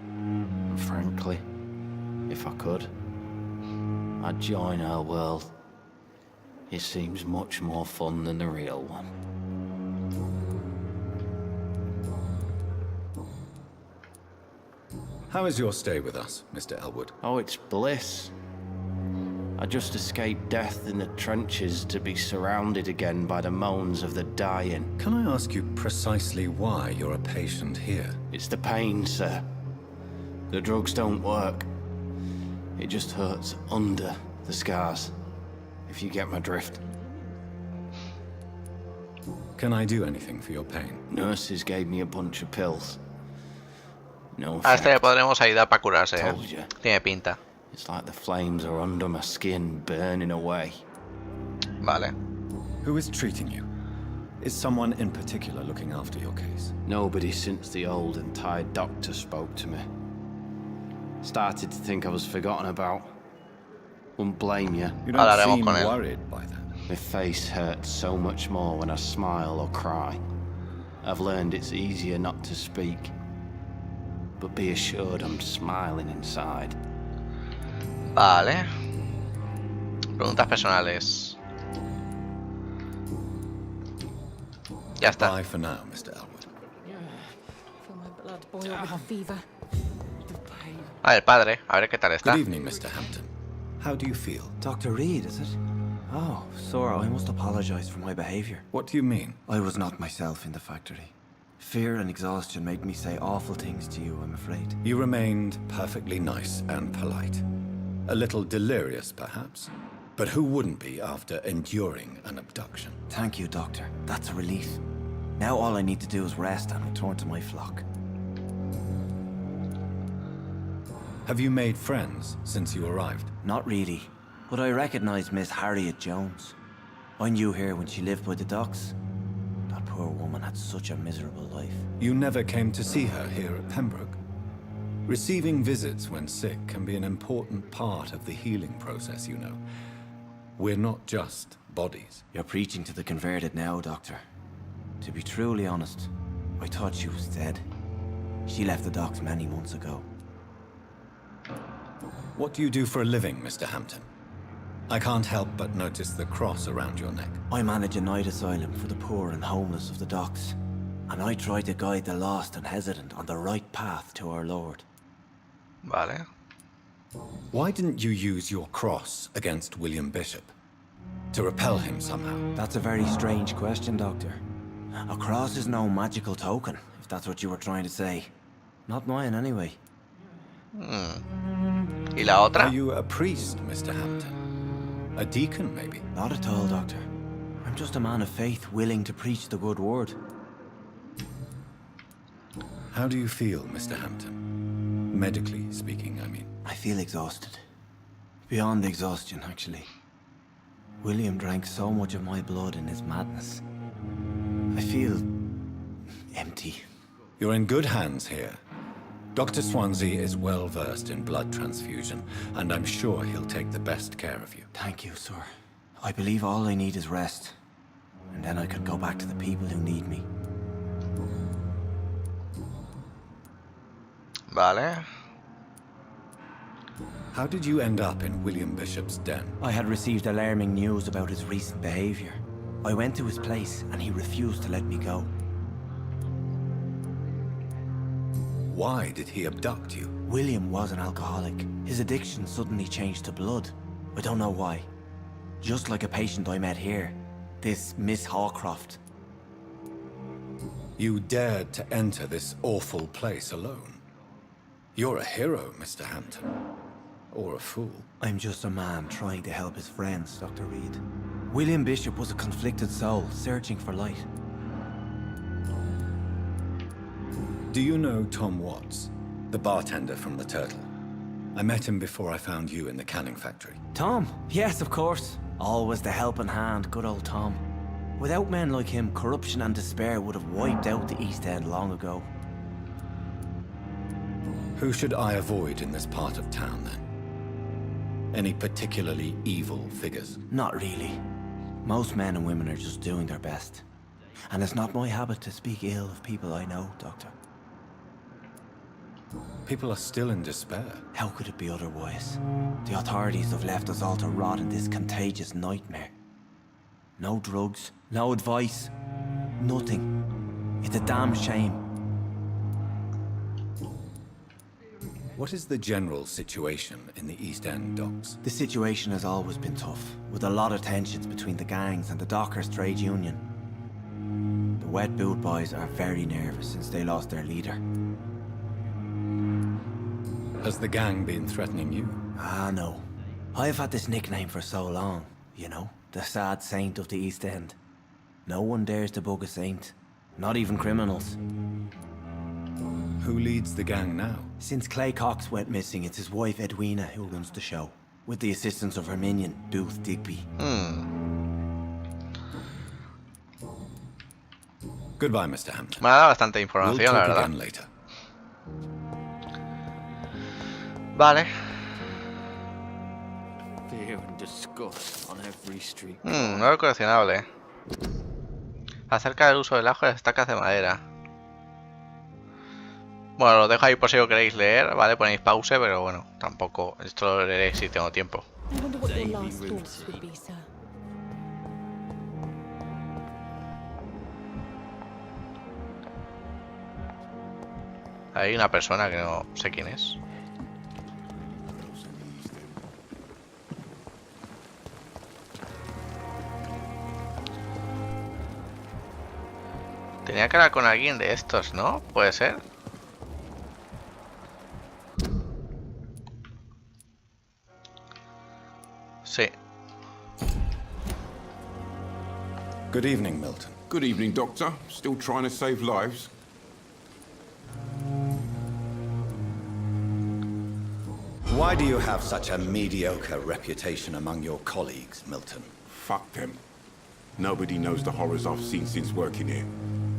[SPEAKER 12] And frankly, if I could, I'd join her world. It seems much more fun than the real one.
[SPEAKER 2] How is your stay with us, Mr. Elwood?
[SPEAKER 12] Oh, it's bliss. I just escaped death in the trenches to be surrounded again by the moans of the dying.
[SPEAKER 2] Can I ask you precisely why you're a patient here?
[SPEAKER 12] It's the pain, sir. The drugs don't work. It just hurts under the scars, if you get my drift.
[SPEAKER 2] Can I do anything for your pain?
[SPEAKER 12] Nurses gave me a bunch of pills. No
[SPEAKER 1] A este le
[SPEAKER 12] effect.
[SPEAKER 1] podremos ayudar para curarse,
[SPEAKER 12] Told you.
[SPEAKER 1] Tiene pinta.
[SPEAKER 12] It's like the flames are under my skin, burning away.
[SPEAKER 1] Vale.
[SPEAKER 2] Who is treating you? Is someone in particular looking after your case?
[SPEAKER 12] Nobody since the old and tired doctor spoke to me. Started to think I was forgotten about. Wouldn't blame you.
[SPEAKER 2] You don't
[SPEAKER 1] Hablaremos
[SPEAKER 2] seem
[SPEAKER 1] con él.
[SPEAKER 2] worried by that.
[SPEAKER 12] My face hurts so much more when I smile or cry. I've learned it's easier not to speak. But be assured I'm smiling inside.
[SPEAKER 1] Vale. Preguntas personales. Ya está.
[SPEAKER 2] Bye for now, Mr. Elwood.
[SPEAKER 10] Feel my blood boil with fever.
[SPEAKER 1] A ver, padre, a ver qué tal está.
[SPEAKER 2] Good evening, Mr. Hampton. How do you feel?
[SPEAKER 13] Dr. Reed, is it? Oh, Sora, I must apologize for my behavior.
[SPEAKER 2] What do you mean?
[SPEAKER 13] I was not myself in the factory. Fear and exhaustion made me say awful things to you, I'm afraid.
[SPEAKER 2] You remained perfectly nice and polite. A little delirious, perhaps. But who wouldn't be after enduring an abduction?
[SPEAKER 13] Thank you, Doctor. That's a relief. Now all I need to do is rest and return to my flock.
[SPEAKER 2] Have you made friends since you arrived?
[SPEAKER 13] Not really, but I recognize Miss Harriet Jones. I knew her when she lived by the docks. That poor woman had such a miserable life.
[SPEAKER 2] You never came to see her here at Pembroke? Receiving visits when sick can be an important part of the healing process, you know. We're not just bodies.
[SPEAKER 13] You're preaching to the converted now, Doctor. To be truly honest, I thought she was dead. She left the docks many months ago.
[SPEAKER 2] What do you do for a living, Mr. Hampton? I can't help but notice the cross around your neck.
[SPEAKER 13] I manage a night asylum for the poor and homeless of the docks. And I try to guide the lost and hesitant on the right path to our Lord.
[SPEAKER 1] Vale.
[SPEAKER 2] Why didn't you use your cross against William Bishop? To repel him somehow?
[SPEAKER 13] That's a very strange question, Doctor. A cross is no magical token, if that's what you were trying to say. Not mine, anyway.
[SPEAKER 1] ¿Y la otra?
[SPEAKER 2] Are you a priest, Mr. Hampton? A deacon, maybe?
[SPEAKER 13] Not at all, Doctor. I'm just a man of faith willing to preach the good word.
[SPEAKER 2] How do you feel, Mr. Hampton? Medically speaking, I mean.
[SPEAKER 13] I feel exhausted. Beyond exhaustion, actually. William drank so much of my blood in his madness. I feel empty.
[SPEAKER 2] You're in good hands here. Dr. Swansea is well versed in blood transfusion, and I'm sure he'll take the best care of you.
[SPEAKER 13] Thank you, sir. I believe all I need is rest. And then I could go back to the people who need me.
[SPEAKER 1] Vale.
[SPEAKER 2] How did you end up in William Bishop's den?
[SPEAKER 13] I had received alarming news about his recent behavior. I went to his place and he refused to let me go.
[SPEAKER 2] Why did he abduct you?
[SPEAKER 13] William was an alcoholic. His addiction suddenly changed to blood. I don't know why. Just like a patient I met here. This Miss Hawcroft.
[SPEAKER 2] You dared to enter this awful place alone. You're a hero, Mr. Hampton. Or a fool.
[SPEAKER 13] I'm just a man trying to help his friends, Dr. Reed. William Bishop was a conflicted soul, searching for light.
[SPEAKER 2] Do you know Tom Watts, the bartender from the Turtle? I met him before I found you in the canning factory.
[SPEAKER 13] Tom? Yes, of course. Always the helping hand, good old Tom. Without men like him, corruption and despair would have wiped out the East End long ago.
[SPEAKER 2] Who should I avoid in this part of town, then? Any particularly evil figures?
[SPEAKER 13] Not really. Most men and women are just doing their best. And it's not my habit to speak ill of people I know, Doctor.
[SPEAKER 2] People are still in despair.
[SPEAKER 13] How could it be otherwise? The authorities have left us all to rot in this contagious nightmare. No drugs, no advice, nothing. It's a damn shame.
[SPEAKER 2] What is the general situation in the East End docks?
[SPEAKER 13] The situation has always been tough, with a lot of tensions between the gangs and the Dockers Trade Union. The Wet Boot Boys are very nervous since they lost their leader.
[SPEAKER 2] Has the gang been threatening you?
[SPEAKER 13] Ah, no. I've had this nickname for so long, you know, the sad saint of the East End. No one dares to bug a saint, not even criminals.
[SPEAKER 2] Who leads the gang now?
[SPEAKER 13] Since Clay Cox went missing, it's his wife Edwina who runs the show, with the assistance of her minion, Booth Digby.
[SPEAKER 2] Goodbye, Mr. Hampton.
[SPEAKER 1] Me ha dado bastante información, la verdad.
[SPEAKER 2] Later.
[SPEAKER 1] Vale. Nuevo coleccionable. Acerca del uso del ajo y las estacas de madera. Bueno, lo dejo ahí por si lo queréis leer, ¿vale? Ponéis pause, pero bueno, tampoco. Esto lo leeré si tengo tiempo. Hay una persona que no sé quién es. Tenía que hablar con alguien de estos, ¿no? ¿Puede ser? Sí.
[SPEAKER 2] Good evening, Milton.
[SPEAKER 9] Good evening, Doctor. Still trying to save lives?
[SPEAKER 2] Why do you have such a mediocre reputation among your colleagues, Milton?
[SPEAKER 9] Fuck them. Nobody knows the horrors I've seen since working here.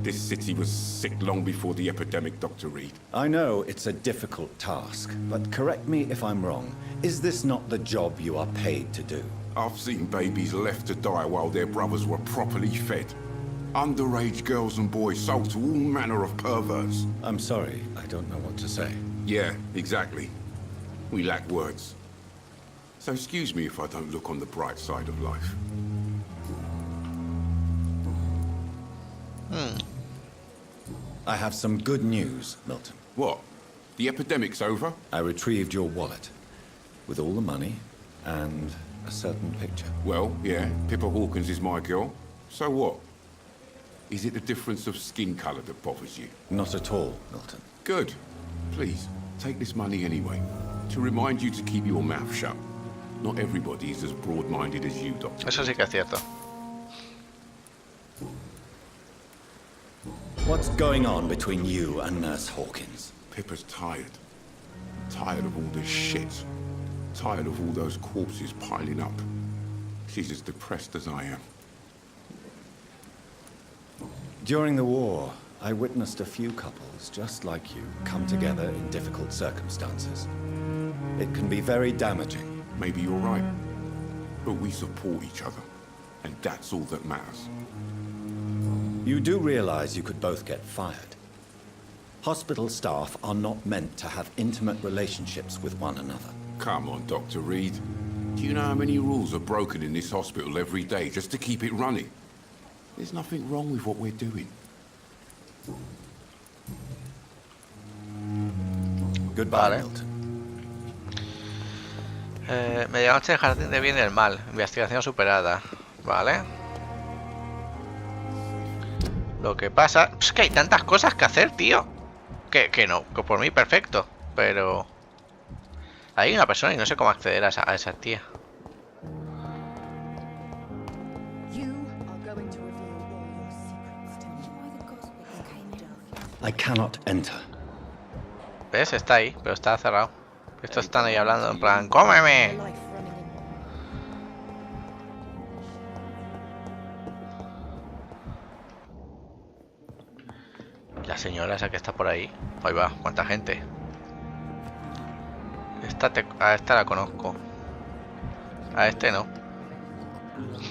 [SPEAKER 9] This city was sick long before the epidemic, Dr. Reed.
[SPEAKER 2] I know it's a difficult task, but correct me if I'm wrong. Is this not the job you are paid to do?
[SPEAKER 9] I've seen babies left to die while their brothers were properly fed. Underage girls and boys sold to all manner of perverts.
[SPEAKER 2] I'm sorry, I don't know what to say.
[SPEAKER 9] Yeah, exactly. We lack words. So excuse me if I don't look on the bright side of life.
[SPEAKER 2] I have some good news, Milton.
[SPEAKER 9] What? The epidemic's over?
[SPEAKER 2] I retrieved your wallet, with all the money, and a certain picture.
[SPEAKER 9] Well, yeah, Pippa Hawkins is my girl. So what? Is it the difference of skin colour that bothers you?
[SPEAKER 2] Not at all, Milton.
[SPEAKER 9] Good. Please, take this money anyway. To remind you to keep your mouth shut. Not everybody is as broad-minded as you, Doctor.
[SPEAKER 1] Eso sí que es cierto.
[SPEAKER 2] What's going on between you and Nurse Hawkins?
[SPEAKER 9] Pippa's tired. Tired of all this shit. Tired of all those corpses piling up. She's as depressed as I am.
[SPEAKER 2] During the war, I witnessed a few couples just like you come together in difficult circumstances. It can be very damaging.
[SPEAKER 9] Maybe you're right. But we support each other. And that's all that matters.
[SPEAKER 2] You do realize you could both get fired. Hospital staff are not meant to have intimate relationships with one another.
[SPEAKER 9] Come on, Dr. Reed. Do you know how many rules are broken in this hospital every day just to keep it running? There's nothing wrong with what we're doing.
[SPEAKER 2] Goodbye,
[SPEAKER 1] Vale.
[SPEAKER 2] Milton.
[SPEAKER 1] Medianoche del jardín de bien y el mal. Investigación superada. Vale. Lo que pasa es que hay tantas cosas que hacer, tío. Que no, que por mí perfecto. Pero hay una persona y no sé cómo acceder a esa tía.
[SPEAKER 2] I cannot enter.
[SPEAKER 1] ¿Ves? Está ahí, pero está cerrado. Estos están ahí hablando en plan, ¡cómeme! La señora esa que está por ahí. Ahí va, cuánta gente. A esta la conozco. A este no.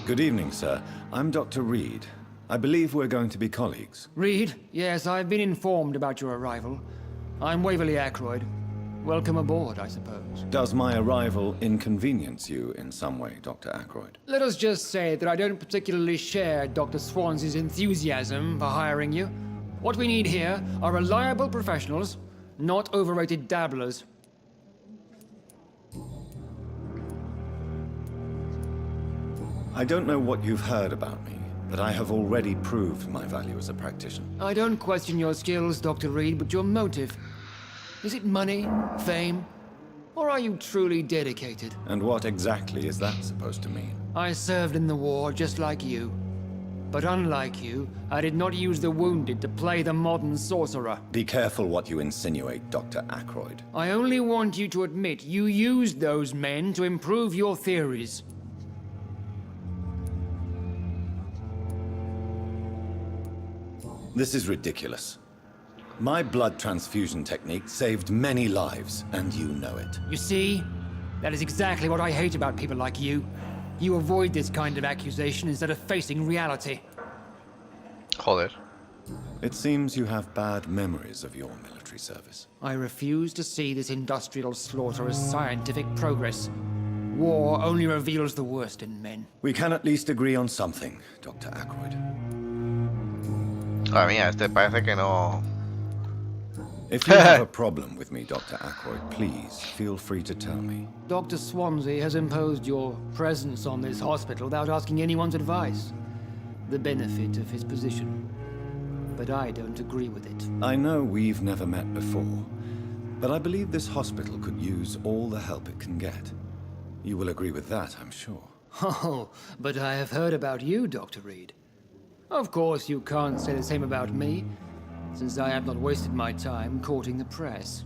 [SPEAKER 2] Good evening, sir. I'm Dr. Reed. I believe we're going to be colleagues.
[SPEAKER 14] Reed? Yes, I've been informed about your arrival. I'm Waverly Ackroyd. Welcome aboard, I suppose.
[SPEAKER 2] Does my arrival inconvenience you in some way, Dr. Ackroyd?
[SPEAKER 14] Let us just say that I don't particularly share Dr. Swansea's enthusiasm for hiring you. What we need here are reliable professionals, not overrated dabblers.
[SPEAKER 2] I don't know what you've heard about me, but I have already proved my value as a practitioner.
[SPEAKER 14] I don't question your skills, Dr. Reed, but your motive. Is it money, fame, or are you truly dedicated?
[SPEAKER 2] And what exactly is that supposed to mean?
[SPEAKER 14] I served in the war just like you. But unlike you, I did not use the wounded to play the modern sorcerer.
[SPEAKER 2] Be careful what you insinuate, Dr. Ackroyd.
[SPEAKER 14] I only want you to admit you used those men to improve your theories.
[SPEAKER 2] This is ridiculous. My blood transfusion technique saved many lives, and you know it.
[SPEAKER 14] You see? That is exactly what I hate about people like you. You avoid this kind of accusation instead of facing reality.
[SPEAKER 1] Joder.
[SPEAKER 2] It seems you have bad memories of your military service.
[SPEAKER 14] I refuse to see this industrial slaughter as scientific progress. War only reveals the worst in men.
[SPEAKER 2] We can at least agree on something, Dr. Ackroyd.
[SPEAKER 1] Madre mía, este parece que no...
[SPEAKER 2] If you have a problem with me, Dr. Ackroyd, please feel free to tell me.
[SPEAKER 14] Dr. Swansea has imposed your presence on this hospital without asking anyone's advice. The benefit of his position. But I don't agree with it.
[SPEAKER 2] I know we've never met before, but I believe this hospital could use all the help it can get. You will agree with that, I'm sure.
[SPEAKER 14] Oh, but I have heard about you, Dr. Reed. Of course, you can't say the same about me, since I have not wasted my time courting the press.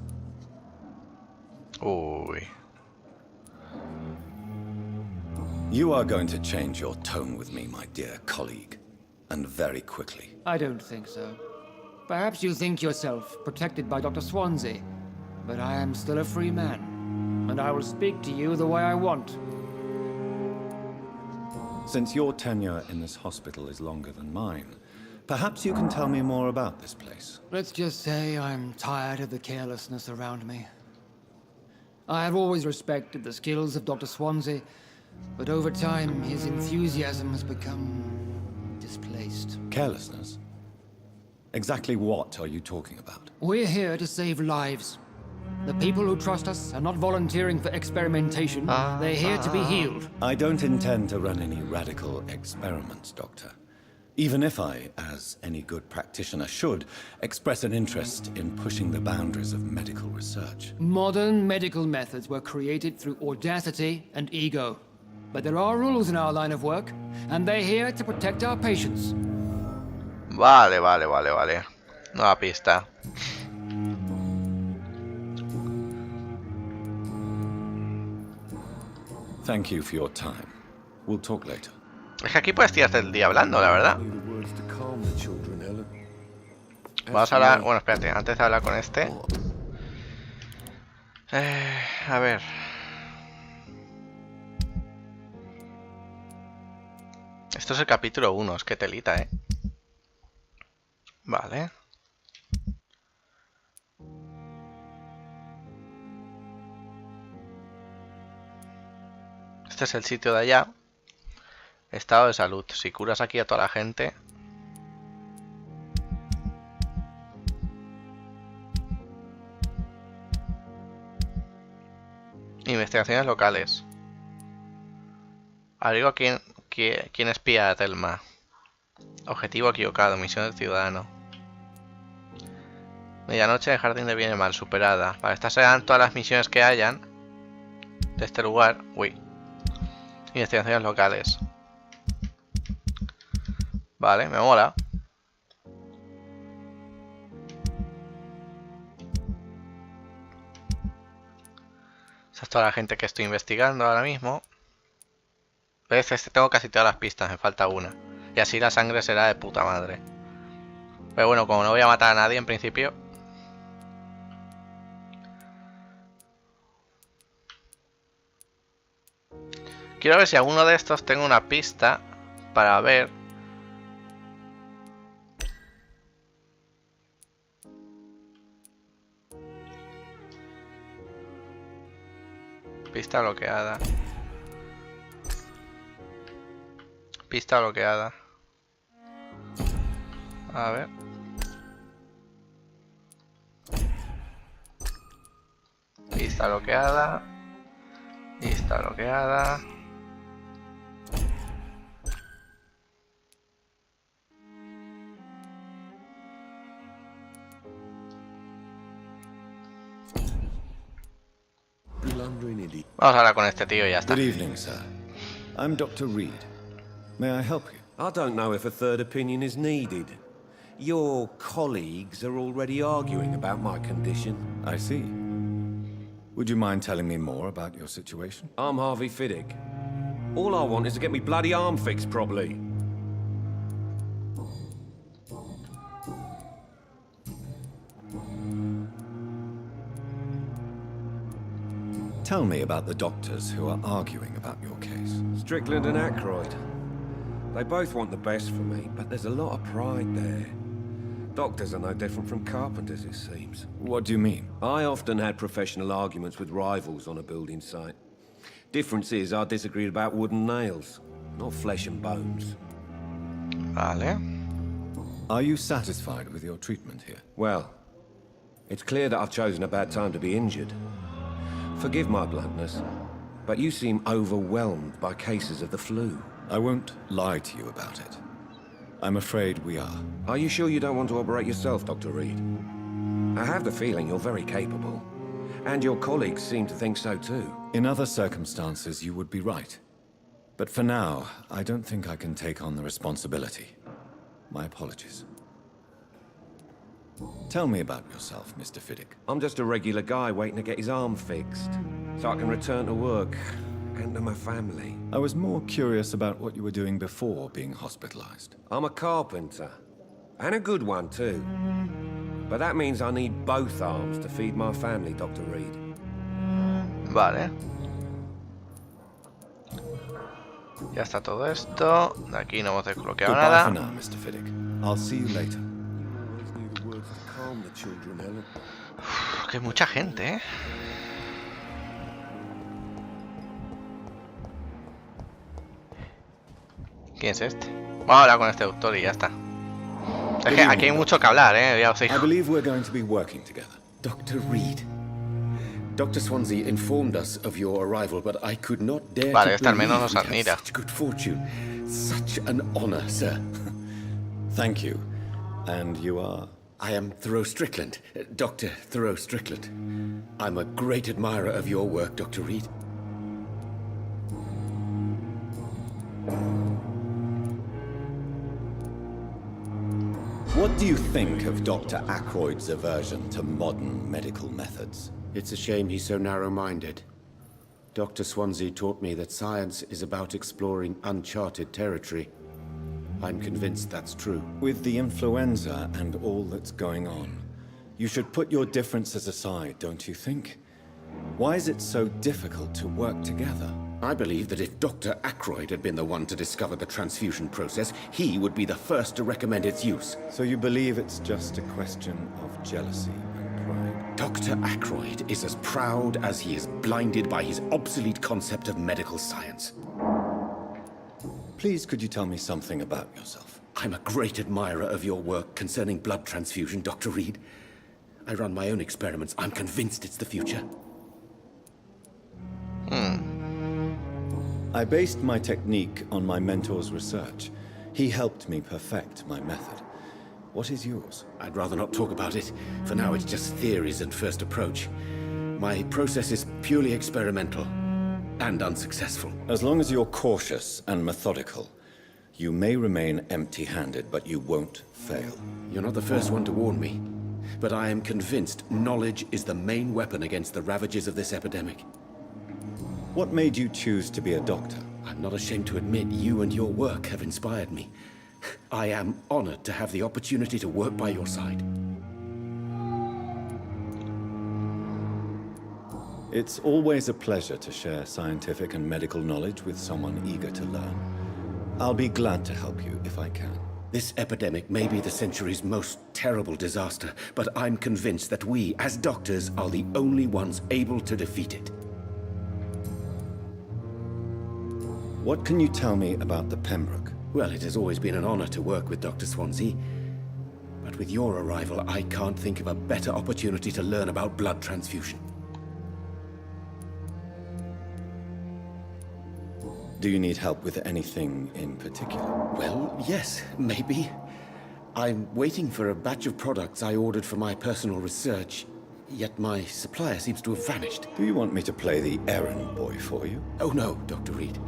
[SPEAKER 1] Uy.
[SPEAKER 2] You are going to change your tone with me, my dear colleague, and very quickly.
[SPEAKER 14] I don't think so. Perhaps you think yourself protected by Dr. Swansea, but I am still a free man, and I will speak to you the way I want.
[SPEAKER 2] Since your tenure in this hospital is longer than mine, perhaps you can tell me more about this place.
[SPEAKER 14] Let's just say I'm tired of the carelessness around me. I have always respected the skills of Dr. Swansea, but over time his enthusiasm has become displaced.
[SPEAKER 2] Carelessness? Exactly what are you talking about?
[SPEAKER 14] We're here to save lives. The people who trust us are not volunteering for experimentation. They're here to be healed.
[SPEAKER 2] I don't intend to run any radical experiments, Doctor. Even if I, as any good practitioner should, express an interest in pushing the boundaries of medical research.
[SPEAKER 14] Modern medical methods were created through audacity and ego. But there are rules in our line of work, and they're here to protect our patients.
[SPEAKER 1] Vale. Nueva pista.
[SPEAKER 2] Thank you for your time. We'll talk later.
[SPEAKER 1] Es que aquí puedes tirarte el día hablando, la verdad. Vamos a hablar... Bueno, espérate, antes de hablar con este... a ver... Esto es el capítulo 1, es que telita, ¿eh? Vale. Este es el sitio de allá. Estado de salud. Si curas aquí a toda la gente... Investigaciones locales. Abrigo a quien espía a Telma. Objetivo equivocado. Misión del ciudadano. Medianoche en el jardín de bien y mal. Superada. Vale, estas serán todas las misiones que hayan de este lugar. Uy. Investigaciones locales. Vale, me mola. Esa es toda la gente que estoy investigando ahora mismo. ¿Ves? Tengo casi todas las pistas, me falta una. Y así la sangre será de puta madre. Pero bueno, como no voy a matar a nadie en principio. Quiero ver si alguno de estos tengo una pista para ver. Pista bloqueada. Pista bloqueada. A ver. Pista bloqueada. Pista bloqueada. Vamos a hablar con este tío y ya está.
[SPEAKER 2] Good evening, sir. I'm Dr. Reed. May I help you?
[SPEAKER 3] I don't know if a third opinion is needed. Your colleagues are already arguing about my condition.
[SPEAKER 2] I see. Would you mind telling me more about your situation?
[SPEAKER 3] I'm Harvey Fiddick. All I want is to get me bloody arm fixed properly.
[SPEAKER 2] Tell me about the doctors who are arguing about your case.
[SPEAKER 3] Strickland and Aykroyd. They both want the best for me, but there's a lot of pride there. Doctors are no different from carpenters, it seems.
[SPEAKER 2] What do you mean?
[SPEAKER 3] I often had professional arguments with rivals on a building site. Difference is I disagreed about wooden nails, not flesh and bones.
[SPEAKER 1] Vale.
[SPEAKER 2] Are you satisfied with your treatment here?
[SPEAKER 3] Well, it's clear that I've chosen a bad time to be injured. Forgive my bluntness, but you seem overwhelmed by cases of the flu.
[SPEAKER 2] I won't lie to you about it. I'm afraid we are.
[SPEAKER 3] Are you sure you don't want to operate yourself, Dr. Reed? I have the feeling you're very capable, and your colleagues seem to think so too.
[SPEAKER 2] In other circumstances, you would be right. But for now, I don't think I can take on the responsibility. My apologies. Tell me about yourself, Mr. Fiddick.
[SPEAKER 3] I'm just a regular guy waiting to get his arm fixed, so I can return to work and to my family.
[SPEAKER 2] I was more curious about what you were doing before being hospitalized.
[SPEAKER 3] I'm a carpenter, and a good one too. But that means I need both arms to feed my family, Dr. Reed.
[SPEAKER 1] Vale. Ya está todo esto. De aquí no hemos desbloqueado
[SPEAKER 2] Goodbye
[SPEAKER 1] nada.
[SPEAKER 2] for now, Mr. Fiddick. I'll see you later.
[SPEAKER 1] Uf, que mucha gente, ¿eh? ¿Quién es este? Vamos a hablar con este doctor y ya está. Es que aquí hay mucho que hablar, ya os digo.
[SPEAKER 2] I believe we're going to be working together.
[SPEAKER 6] Dr. Reed. Dr. Swansea informed us of your arrival, but I could not dare
[SPEAKER 1] Vale,
[SPEAKER 6] to
[SPEAKER 1] este al menos
[SPEAKER 6] believe
[SPEAKER 1] nos
[SPEAKER 6] we'd
[SPEAKER 1] admira.
[SPEAKER 6] have such good fortune. Such an honor, sir.
[SPEAKER 2] Thank you. And you are?
[SPEAKER 6] I am Thoreau Strickland, Dr. Thoreau Strickland. I'm a great admirer of your work, Dr. Reed.
[SPEAKER 2] What do you think of Dr. Aykroyd's aversion to modern medical methods?
[SPEAKER 6] It's a shame he's so narrow-minded. Dr. Swansea taught me that science is about exploring uncharted territory. I'm convinced that's true.
[SPEAKER 2] With the influenza and all that's going on, you should put your differences aside, don't you think? Why is it so difficult to work together?
[SPEAKER 6] I believe that if Dr. Aykroyd had been the one to discover the transfusion process, he would be the first to recommend its use.
[SPEAKER 2] So you believe it's just a question of jealousy and pride?
[SPEAKER 6] Dr. Aykroyd is as proud as he is blinded by his obsolete concept of medical science.
[SPEAKER 2] Please, could you tell me something about yourself?
[SPEAKER 6] I'm a great admirer of your work concerning blood transfusion, Dr. Reed. I run my own experiments. I'm convinced it's the future.
[SPEAKER 2] I based my technique on my mentor's research. He helped me perfect my method. What is yours?
[SPEAKER 6] I'd rather not talk about it. For now, it's just theories and first approach. My process is purely experimental and unsuccessful.
[SPEAKER 2] As long as you're cautious and methodical, you may remain empty-handed, but you won't fail.
[SPEAKER 6] You're not the first one to warn me, but I am convinced knowledge is the main weapon against the ravages of this epidemic.
[SPEAKER 2] What made you choose to be a doctor?
[SPEAKER 6] I'm not ashamed to admit you and your work have inspired me. I am honored to have the opportunity to work by your side.
[SPEAKER 2] It's always a pleasure to share scientific and medical knowledge with someone eager to learn. I'll be glad to help you if I can.
[SPEAKER 6] This epidemic may be the century's most terrible disaster, but I'm convinced that we, as doctors, are the only ones able to defeat it.
[SPEAKER 2] What can you tell me about the Pembroke?
[SPEAKER 6] Well, it has always been an honor to work with Dr. Swansea. But with your arrival, I can't think of a better opportunity to learn about blood transfusion.
[SPEAKER 2] Do you need help with anything in particular?
[SPEAKER 6] Well, yes, maybe. I'm waiting for a batch of products I ordered for my personal research, yet my supplier seems to have vanished.
[SPEAKER 2] Do you want me to play the errand boy for you?
[SPEAKER 6] Oh no, Dr. Reed.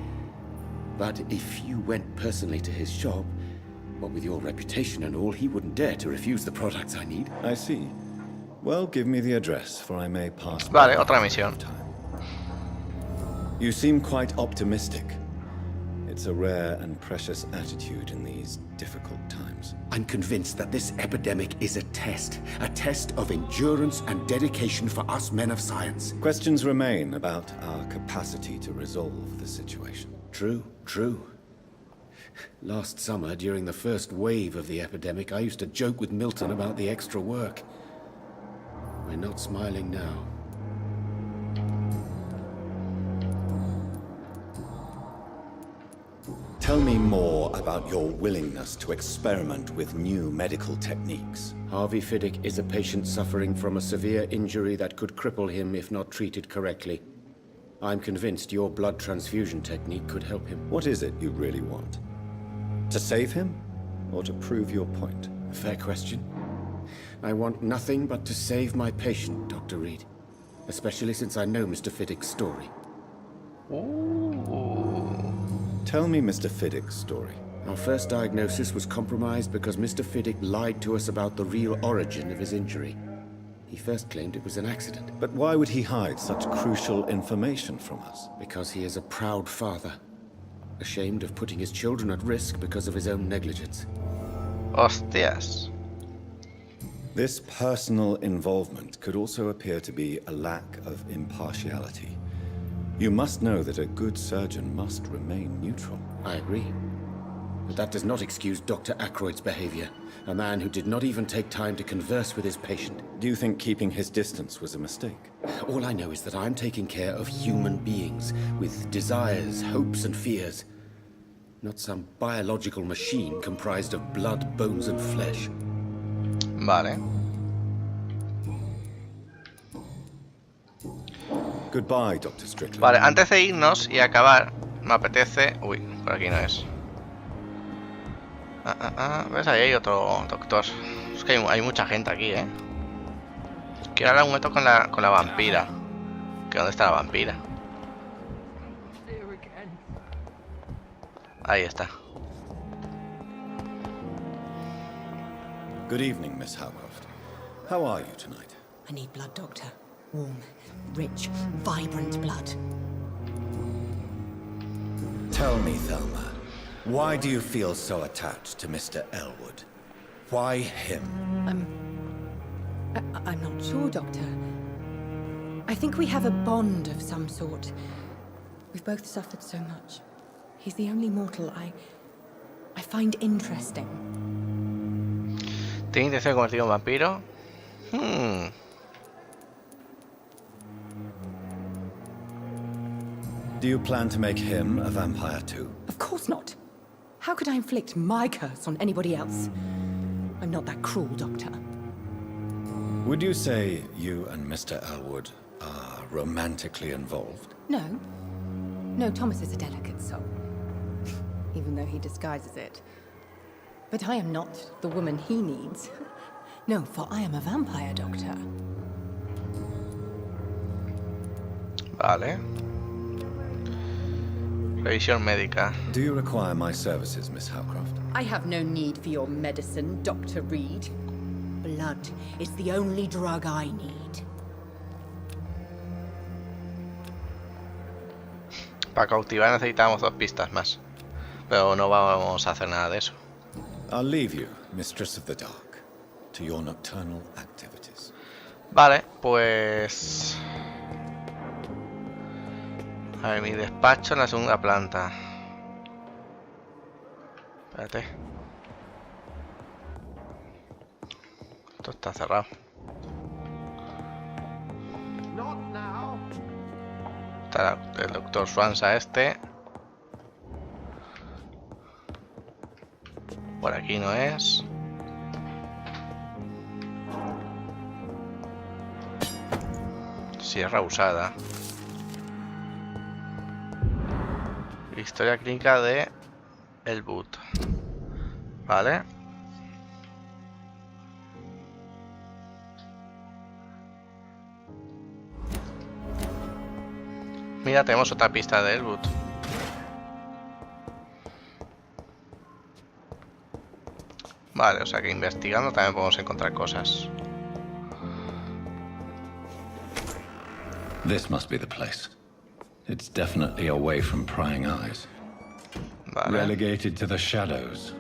[SPEAKER 6] But if you went personally to his shop, what with your reputation and all, he wouldn't dare to refuse the products I need.
[SPEAKER 2] I see. Well, give me the address, for I may pass.
[SPEAKER 1] Vale, otra misión.
[SPEAKER 2] You seem quite optimistic. It's a rare and precious attitude in these difficult times.
[SPEAKER 6] I'm convinced that this epidemic is a test of endurance and dedication for us men of science.
[SPEAKER 2] Questions remain about our capacity to resolve the situation.
[SPEAKER 6] True. Last summer, during the first wave of the epidemic, I used to joke with Milton about the extra work. We're not smiling now.
[SPEAKER 2] Tell me more about your willingness to experiment with new medical techniques.
[SPEAKER 6] Harvey Fiddick is a patient suffering from a severe injury that could cripple him if not treated correctly. I'm convinced your blood transfusion technique could help him.
[SPEAKER 2] What is it you really want? To save him, or to prove your point?
[SPEAKER 6] Fair question. I want nothing but to save my patient, Dr. Reed. Especially since I know Mr. Fiddick's story.
[SPEAKER 2] Tell me Mr. Fiddick's story.
[SPEAKER 6] Our first diagnosis was compromised because Mr. Fiddick lied to us about the real origin of his injury. He first claimed it was an accident.
[SPEAKER 2] But why would he hide such crucial information from us?
[SPEAKER 6] Because he is a proud father, ashamed of putting his children at risk because of his own negligence.
[SPEAKER 1] Hostias.
[SPEAKER 2] This personal involvement could also appear to be a lack of impartiality. You must know that a good surgeon must remain neutral.
[SPEAKER 6] I agree. But that does not excuse Dr. Ackroyd's behavior. A man who did not even take time to converse with his patient.
[SPEAKER 2] Do you think keeping his distance was a mistake?
[SPEAKER 6] All I know is that I'm taking care of human beings with desires, hopes, and fears. Not some biological machine comprised of blood, bones, and flesh.
[SPEAKER 1] Vale.
[SPEAKER 2] Goodbye, Dr. Strickland.
[SPEAKER 1] Vale, antes de irnos y acabar, me apetece... Uy, por aquí no es. ¿Ves? Ahí hay otro doctor. Es que hay mucha gente aquí, ¿eh? Quiero hablar un momento con la vampira. ¿Que dónde está la vampira? Ahí está.
[SPEAKER 2] Good evening, Miss Howcroft. How are you tonight?
[SPEAKER 11] I need blood, Doctor. Warm, rich, vibrant blood.
[SPEAKER 2] Tell me, Thelma, why do you feel so attached to Mr. Elwood? Why him?
[SPEAKER 11] I'm not sure, Doctor. I think we have a bond of some sort. We've both suffered so much. He's the only mortal I find interesting.
[SPEAKER 1] ¿Tiene intención de convertirlo en vampiro?
[SPEAKER 2] Do you plan to make him a vampire too?
[SPEAKER 11] Of course not. How could I inflict my curse on anybody else? I'm not that cruel, Doctor.
[SPEAKER 2] Would you say you and Mr. Elwood are romantically involved?
[SPEAKER 11] No. No, Thomas is a delicate soul. Even though he disguises it. But I am not the woman he needs. No, for I am a vampire doctor.
[SPEAKER 1] Vale. Revisión médica.
[SPEAKER 2] Do you require my services, Miss Howcroft?
[SPEAKER 11] I have no need for your medicine, Dr. Reed. Blood is the only drug I need.
[SPEAKER 1] Para cautivar necesitamos 2 pistas más. Pero no vamos a hacer nada de eso.
[SPEAKER 2] I'll leave you, Mistress of the Dark, to your nocturnal activities.
[SPEAKER 1] Vale, pues... A ver, mi despacho en la segunda planta. Espérate. Esto está cerrado. Está el doctor Swansa este. Por aquí no es. Sierra usada. Historia clínica de el boot. Vale. Mira, tenemos otra pista de Elwood. Vale, o sea que investigando también podemos encontrar cosas.
[SPEAKER 2] This must be the place. It's definitely away from prying eyes.
[SPEAKER 1] Vale.
[SPEAKER 2] Relegated to the shadows.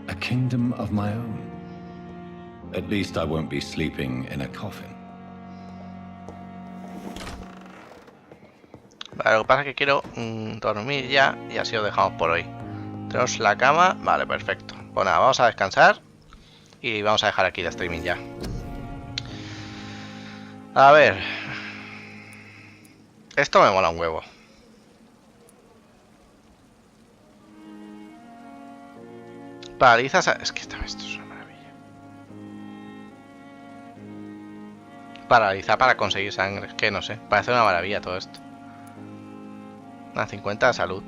[SPEAKER 2] A kingdom of my own. At least I won't be sleeping in a coffin.
[SPEAKER 1] Vale, lo que pasa es que quiero dormir ya y así lo dejamos por hoy. Tenemos la cama, vale, perfecto. Pues nada, vamos a descansar y vamos a dejar aquí el streaming ya. A ver. Esto me mola un huevo. Paralizas a... Es que esto es una maravilla. Paralizar para conseguir sangre. Es que no sé, parece una maravilla todo esto. Una 50 de salud.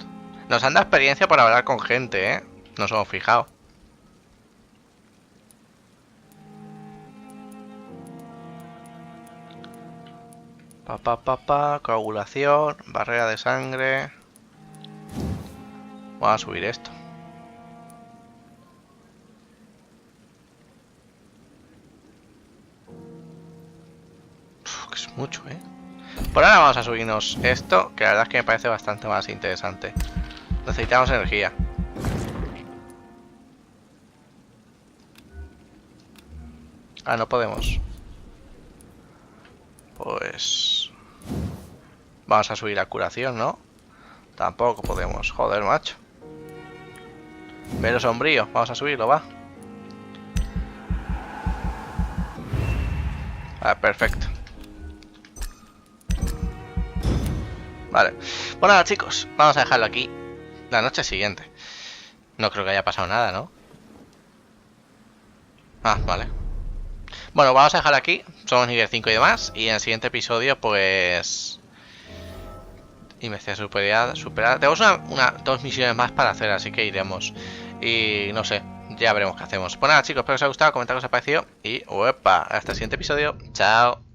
[SPEAKER 1] Nos han dado experiencia por hablar con gente, ¿eh? Nos hemos fijado. Coagulación, barrera de sangre. Vamos a subir esto. Uf, que es mucho, ¿eh? Por ahora vamos a subirnos esto, que la verdad es que me parece bastante más interesante. Necesitamos energía. Ah, no podemos. Pues... Vamos a subir la curación, ¿no? Tampoco podemos. Joder, macho. Velo sombrío. Vamos a subirlo, va. Vale, perfecto. Vale. Pues nada, chicos. Vamos a dejarlo aquí. La noche siguiente. No creo que haya pasado nada, ¿no? Ah, vale. Bueno, vamos a dejarlo aquí. Somos nivel 5 y demás. Y en el siguiente episodio, pues... Investigación superada. Tenemos 2 misiones más para hacer, así que iremos. Y no sé, ya veremos qué hacemos. Pues nada, chicos, espero que os haya gustado. Comentad qué os ha parecido. Y, uepa, hasta el siguiente episodio. Chao.